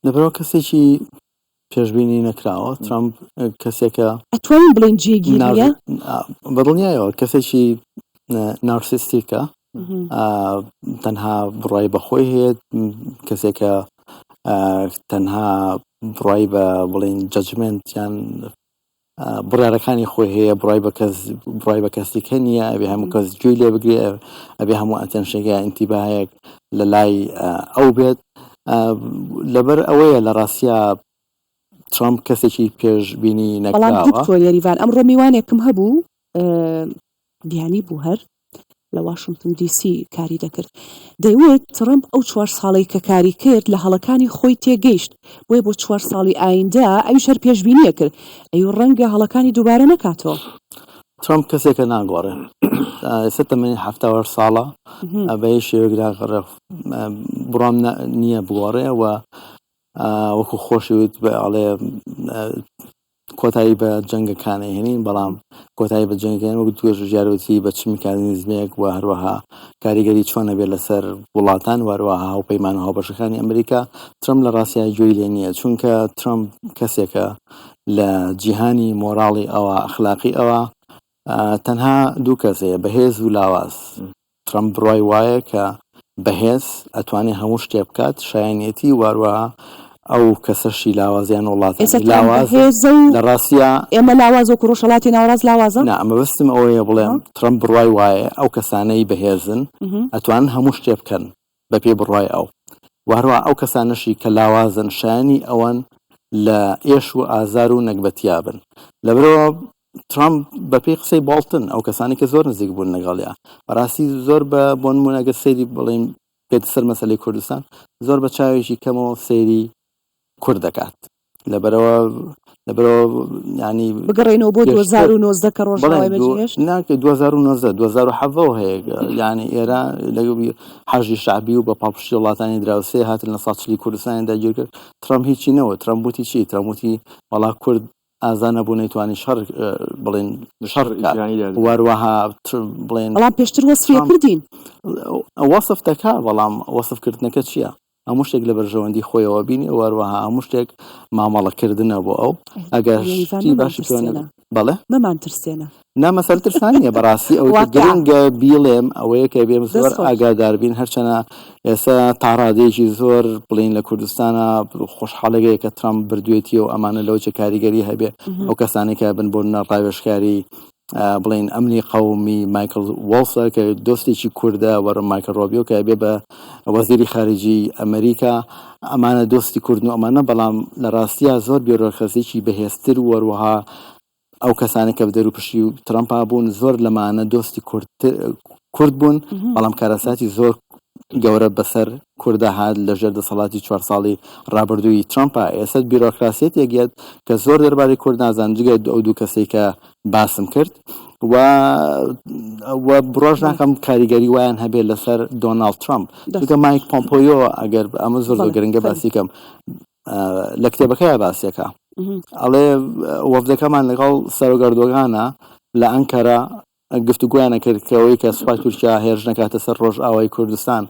لەبەرەوە کەسێکی پێشبینی نەکراوە. ترامپ کەسێکە ئەتوانین بڵێن جێگیریە بەدڵنیایەوە کەسێکی نارسیستیکە، تەنها بڕای بەخۆی هەیە، کەسێکە تەنها بڕای بە بڵێن جەجمنت یان بڕارەکانی خۆی هەیە، بڕای بە کەسیکە نییە، ئەبێ هەموو کەس گوێی لێ بگرێ، ئەبێ هەموو ئەتەنشێکە ئینتیباهەیەک لە لای ئەو بێت. لەبەر ئەوەیە لە ڕاستیە ترامپ کەسێکی پێشبینی نەکراوە. بەڵام دکتۆر یاریڤان، ئەمڕۆ میوانێکم هەبوو بیانی بوو هەر لە واشنگتن دی سی کاری دەکرد، دەیوێت ترامپ ئەو 4 ساڵی کە کاری کرد لە هەڵەکانی خۆی تێگەیشت، بۆیە بۆ 4 ساڵی ئایندا ئەویش هەر پێشبینیە کرد، ئەو ڕەنگە هەڵەکانی دووبارە نەکاتەوە. ترامپ کەسێکە ناگۆڕێ، ئێستا تەمەنی 78 ساڵە، بەهێ شێوەیەکدا بڕام نییە بگۆڕێ و وەکو خۆشیوت بەڵێ کۆتایی بە جەنگەکانی هێنین، بەڵام کۆتایی بە جەنگەکان وەکو توێژ ژیارەتی بە چ میکانیزمێک و هەروەها کاریگەری چۆنە بێت لەسەر وڵاتان وەروەها هاوپەیمان و هاوبەشەکانی ئەمریکا. ترامپ لە ڕاستیە گوێی لێ نییە، چونکە ترامپ کەسێکە لە جیهانی مۆراڵی ئەوە ئەخلاقی ئەوە تەنها دوو کەس هەیە، بەهێز و لاواز. ترامپ بڕای وایە کە بەهێز ئەتوانێت هەموو شتێ بکات، شایەنێتی وەروەها ئەو کەسەشی لاوازیان وڵاتی لاواز لە ڕاستیە ئێمە لاواز و ڕۆژهەڵاتی ناوەڕاست لاوازە ئەمە بەستم ئەوەیە بڵێم ترامپ بڕای وایە ئەو کەسانەی بەهێزن ئەتوانن هەموو شتێ بکەن بە پێی بڕای ئەو، وهروە ئەو کەسانەشی کە لاوازن شایانی ئەوەن لە ئێش و ئازار و نەکبەتیابن. لەبەرەوە ترامپ بە پێی قسەی باڵتن ئەو کەسانی کە زۆر نزیک بوون لەگەڵیا، بەڕاستی زۆر بۆ نمونە ئەگەر سەیری بڵێن پێت سەر مەسەلەی کوردستان زۆر بە چاوێکی کەمەوە سەیری کورد دەکات. لەبەرەوە ینی بگەڕێنەوە بۆ 2019 کە ڕۆژنامەی بەجێهێشت ناکە 2019 هەیە، یعنی ئێرە لەگەڵ حەژی شعبی و بە پاڵپشتی وڵاتانی دراوسێ هاتن لە ساچلی کوردستانیدا گیر کرد. ترامپ هیچی نەوە، ترامپ وتی چی؟ ترامپ وتی وەڵا کورد ئازانە بوو نەیتوانی شەڕ بڵێن شەڕ وەروەها بڵێن بەڵام پێشتر وەسفی کردین وەسف دەکا، بەڵام وەسفکردنەکە چییە؟ هەموو شتێک لە بەرژەوەندی خۆیەوە بینی وەروەها هەموو شتێک مامەڵەکردنە بۆ ئەو ئەگەر شتی باشی پێوانە بەڵێ مەمان ترسێنە نامەسەر ترسانیە بەڕاستی ئەو گرنگە بیڵێم ئەوەیە کە بێم زۆر ئاگادار بین هەرچەنە ئێستا تاڕادێکی زۆر بڵین لە کوردستانە خۆشحاڵەگەیە کە ترامپ بردوێتی و ئەمانە لەو چه کاریگەری هەبێ ئەو کەسانێکە بن بۆ ڕاوێژکاری بڵین ئەمنی قەومی مایکل وڵسە کە دۆستێکی کووردە وەرە مایکل ڕۆبیۆ کە بێ بە وەزیری خارجی ئەمریکا ئەمانە دۆستی کوردن و ئەمانە بەڵام لە ڕاستیە زۆر بیۆرۆکراسیی بەهێزتر وەروەها ئەو کەسانێک کە دەرو پشتی و ترامپا بوون زۆر لەمانە دۆستی کورد بوون بەڵام کارەساتی زۆر گەورە بەسەر کووردە هات لەژێر دەسەڵاتی 4 ساڵی ڕابردووی ترامپا ئێستا بیرۆکراسیەت یەکێت کە زۆر دەربارەی کورد نازان جگە ئەو دوو کەسێک کە باسم کرد و بڕۆژ ناکەم کاریگەری وایان هەبێت لەسەر دۆناڵد ترامپ چونکە مایک پۆمپۆیۆ ئەگەر ئەمە زۆر گرنگە باسیکەم لە کتێبەکەیە باسیەکە ئەڵێ وەفدەکەمان لەگەڵ سەرۆگەردۆگانە لە ئەنکەرە گفتوگویانە کردکەوەی کە سوپای تورکیا هێرش نەکاتە سەر ڕۆژ ئاوای کوردستان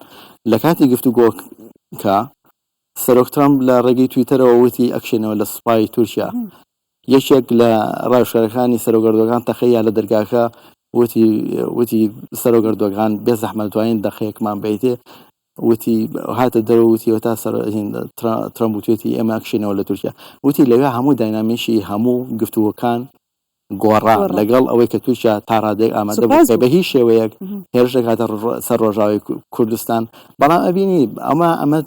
لە کاتی گفتوگۆکە سەرۆک ترامپ لە ڕێگەی تویتەرەوە وتی ئەکشێنەوە لە سوپای تورکیا یەکێک لە ڕاوێژەکانی سەرۆگەردۆگان تەخەیە لە دەرگاکە وتی سەرۆگەردۆگان بێ زەحمەت دوایین دەخەیەکمان بیتێ وتی هاتە دەرەوتی تا ترامپ وتێتی ئێمە ئەکشێنەوە لە تورکیا وتی لەوێ هەموو داینامیشی هەموو گفتوگۆکان گۆڕا لەگەڵ ئەوەی کە تووشە تا ڕادێک ئامادە بوو بە هیچ شێوەیەک هێرشێک هاتە سەر ڕۆژاوی کوردستان بەڵام ئەبینی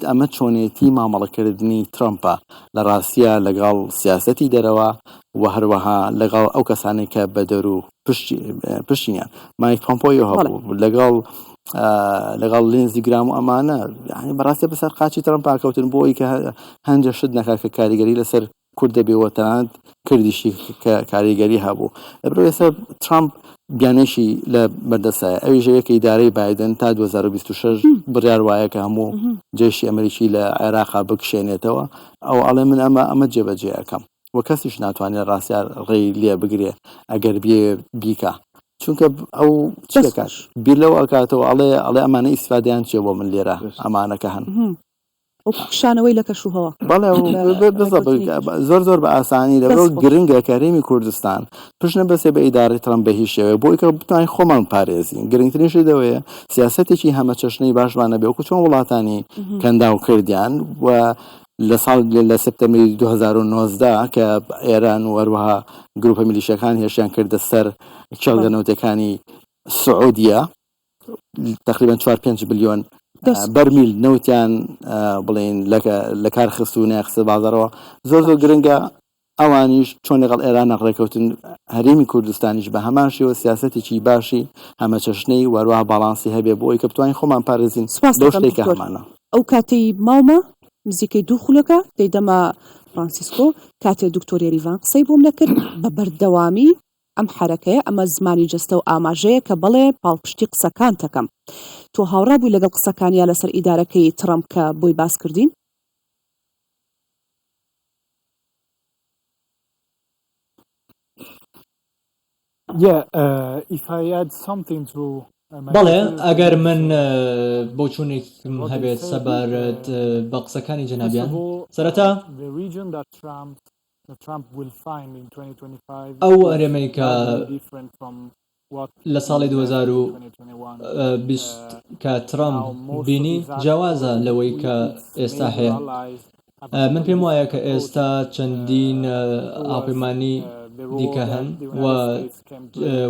ئەمە چۆنێتی مامەڵەکردنی ترامپە لە ڕاستیە لەگەڵ سیاسەتی دەرەوە و هەروەها لەگەڵ ئەو کەسانێک کە بە دەرو پشتیان مایک پۆمپۆیۆ هەبوو لەگەڵ لێنزی گرام و ئەمانە یعنی بەڕاستی بەسەر قاچی ترامپا کەوتن بۆی کە هەندێک شت نەکات کە کاریگەری لەسەر کورد دەبێەوە تەنانەت کردیشی کاریگەری هەبوو لەبرۆ ئێستا ترامپ بیانێکی لە بەردەستایە ئەوی ژەیەکە ئیدارەی بایدن تا 2026 بڕیار وایە کە هەموو جێشی ئەمریکی لە عێراقا بکشێنێتەوە ئەو ئەڵێ من ئەمە جێبەجێ ئەەکەم و کەسیش ناتوانێت ڕاستیار ڕێی لێ بگرێ ئەگەر بێ بیکە چونکە ئەو چێکاش بیر لەوە ئەکاتەوە ئەڵێ ئەمانە ئیسفادیان چێ بۆ من لێرە ئەمانەکە هەن شانەوەی لە کەشوهەوە بەڵێ زۆر بە ئاسانی لەبەر گرنگە کارێمی کوردستان پشنە بەسێ بە ئیدارەی ترامپ بە هیچ شێوەیە بۆی کە بتوانین خۆمان پارێزین گرنگترینشی دەوەیە سیاسەتێکی هەمە چەشنەی باشمانە بێ وەکو چۆن وڵاتانی کەندا و کردیان و لە ساڵ لە سپتەمبری 2019 کە ئێران و هەروەها گروپە میلیشەکان هێشیان کردە سەر چاودەنەوتەکانی سعودیە تقریبا 4-5 بلیۆن بەرمیل نەوتیان بڵێن لە کار خست و نەخستە بازارەوە زۆر گرنگە ئەوانیش چۆن لەگەڵ ئێران نەڕێکەوتن هەرێمی کوردستانیش بە هەمان شێوە سیاسەتێکی باشی هەمە چەشنەی وەروەها باڵانسی هەبێ بۆ ئەوەی کە بتوانین خۆمان پارێزین لەو شتێکە هەمانە ئەو کاتەی ماومە نزیکەی 2 خولەکە دەیدەما فرانسیسکۆ کاتێ دکتۆر یاریڤان قسەی بۆم لەکرد بە بەردەوامی ئەم حرەکەیە ئەمە زمانی جەستە و ئاماژەیە کە بڵێ پاڵپشتی قسەکان تەکەم تۆ هاوڕا بووی لەگەڵ قسەکانیا لەسەر ئیدارەکەی ترامپ کە بۆی باس کردین بەڵێ ئەگەر من بۆ چوونێکم هەبێت سەبارەت بە قسەکانی جەنابیان سەرەتا ئەو ئەرێمەی کە لە ساڵی 2020 کە ترامپ بینی جیاوازە لەوەی کە ئێستا هەیە من پێم وایە کە ئێستا چەندین ئاپەیمانی دیکە هەن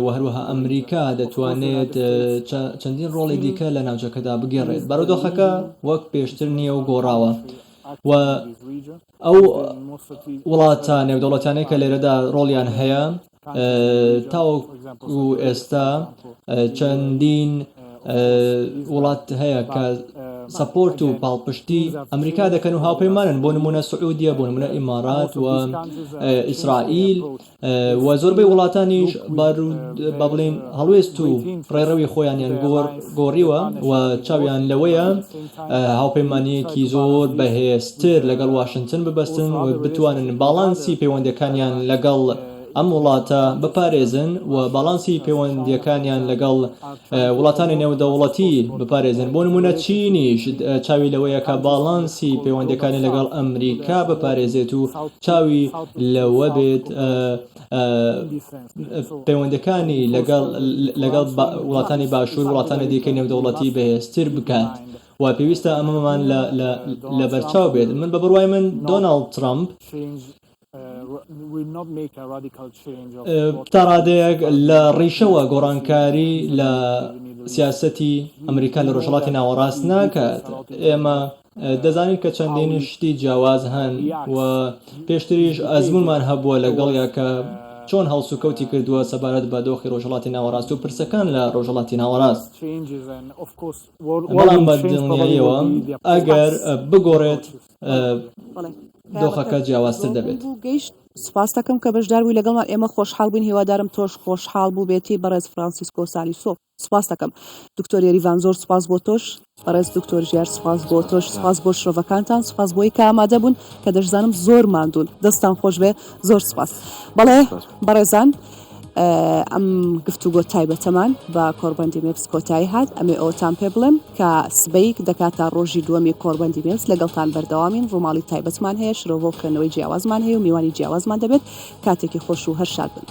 و هەروەها ئەمریکا دەتوانێت چەندین ڕۆڵی دیکە لە ناوچەکەدا بگێڕێت بارودۆخەکە وەک پێشتر نییە و گۆڕاوە و ئەو وڵاتانێ و دەوڵەتانەی کە لێرەدا ڕۆڵیان هەیە تاوەکو ئێستا چەندین وڵات هەیە کە سەپۆرت و پاڵپشتی ئەمریکا دەکەن و هاوپەیمانن بۆ نمونە سعودیە بۆ نمونە ئیمارات و ئیسرائیل و زۆربەی وڵاتانیش با بڵێن هەڵوێست و ڕێڕەوی خۆیانیان گۆڕیوە و چاویان لەوەیە هاوپەیمانیەکی زۆر بەهێزتر لەگەڵ واشنگتن ببەستن و بتوانن باڵانسی پەیوەندەکانیان لەگەڵ ئەم وڵاتە بپارێزن و باڵانسی پەیوەندیەکانیان لەگەڵ وڵاتانی نێودەوڵەتی بپارێزن. بۆ نمونە چینیش چاوی لەوەیەکە باڵانسی پەیوەندیەکانی لەگەڵ ئەمریکا بپارێزێت و چاوی لەوە بێت پەیوەندەکانی لەگەڵ وڵاتانی باشوور وڵاتانی دیکەی نێودەوڵەتی بەهێزتر بکات و پێویستە ئەمەمان لە بەرچاو بێت. من بە بڕوای من دۆناڵد ترامپ تا ڕادەیەک لە ڕیشەوە گۆڕانکاری لە سیاسەتی ئەمریکا لە ڕۆژهەڵاتی ناوەڕاست ناکات. ئێمە دەزانین کە چەندین شتی جیاواز هەن و پێشتریش ئەزمونمان هەبووە لەگەڵ یاکە چۆن هەڵس و کەوتی کردووە سەبارەت بە دۆخی ڕۆژهەڵاتی ناوەڕاست و پرسەکان لە ڕۆژهەڵاتی ناوەڕاست. بەڵام بە دڵنیاییەوە ئەگەر بگۆڕێت دۆخەکە جیاوازتر دەبێت. گەیشت سپاس دەکەم کە بەشدار بووی لەگەڵمان. ئێمە خۆشحاڵ بووین، هیوادارم تۆش خۆشحاڵ بوو بێتی. بەڕێز فرانسیسکۆ سالیسۆ سپاس دەکەم. دکتۆر یاریڤان زۆر سپاس بۆ تۆش. بەڕێز دکتۆر ژیار سپاس بۆ تۆش. سپاس بۆ شرۆڤەکانتان. سپاس بۆی کە ئامادە بوون کە دەشزانم زۆر ماندوون. دەستان خۆش بێ. زۆر سپاس. بەڵێ بەڕێزان ئەم گفتوگۆ تایبەتەمان بە کۆڕبەندی مێپس کۆتایی هات. ئەمێ ئەوتان پێ بڵێم کە سبەیک دەکاتە ڕۆژی دووەمی کۆڕبەندی مێپس لەگەڵتان بەردەوامین. ڕووماڵی تایبەتمان هەیە، شرۆڤۆکردنەوەی جیاوازمان هەیە و میوانی جیاوازمان دەبێت. کاتێکی خۆش و هەر شاد بن.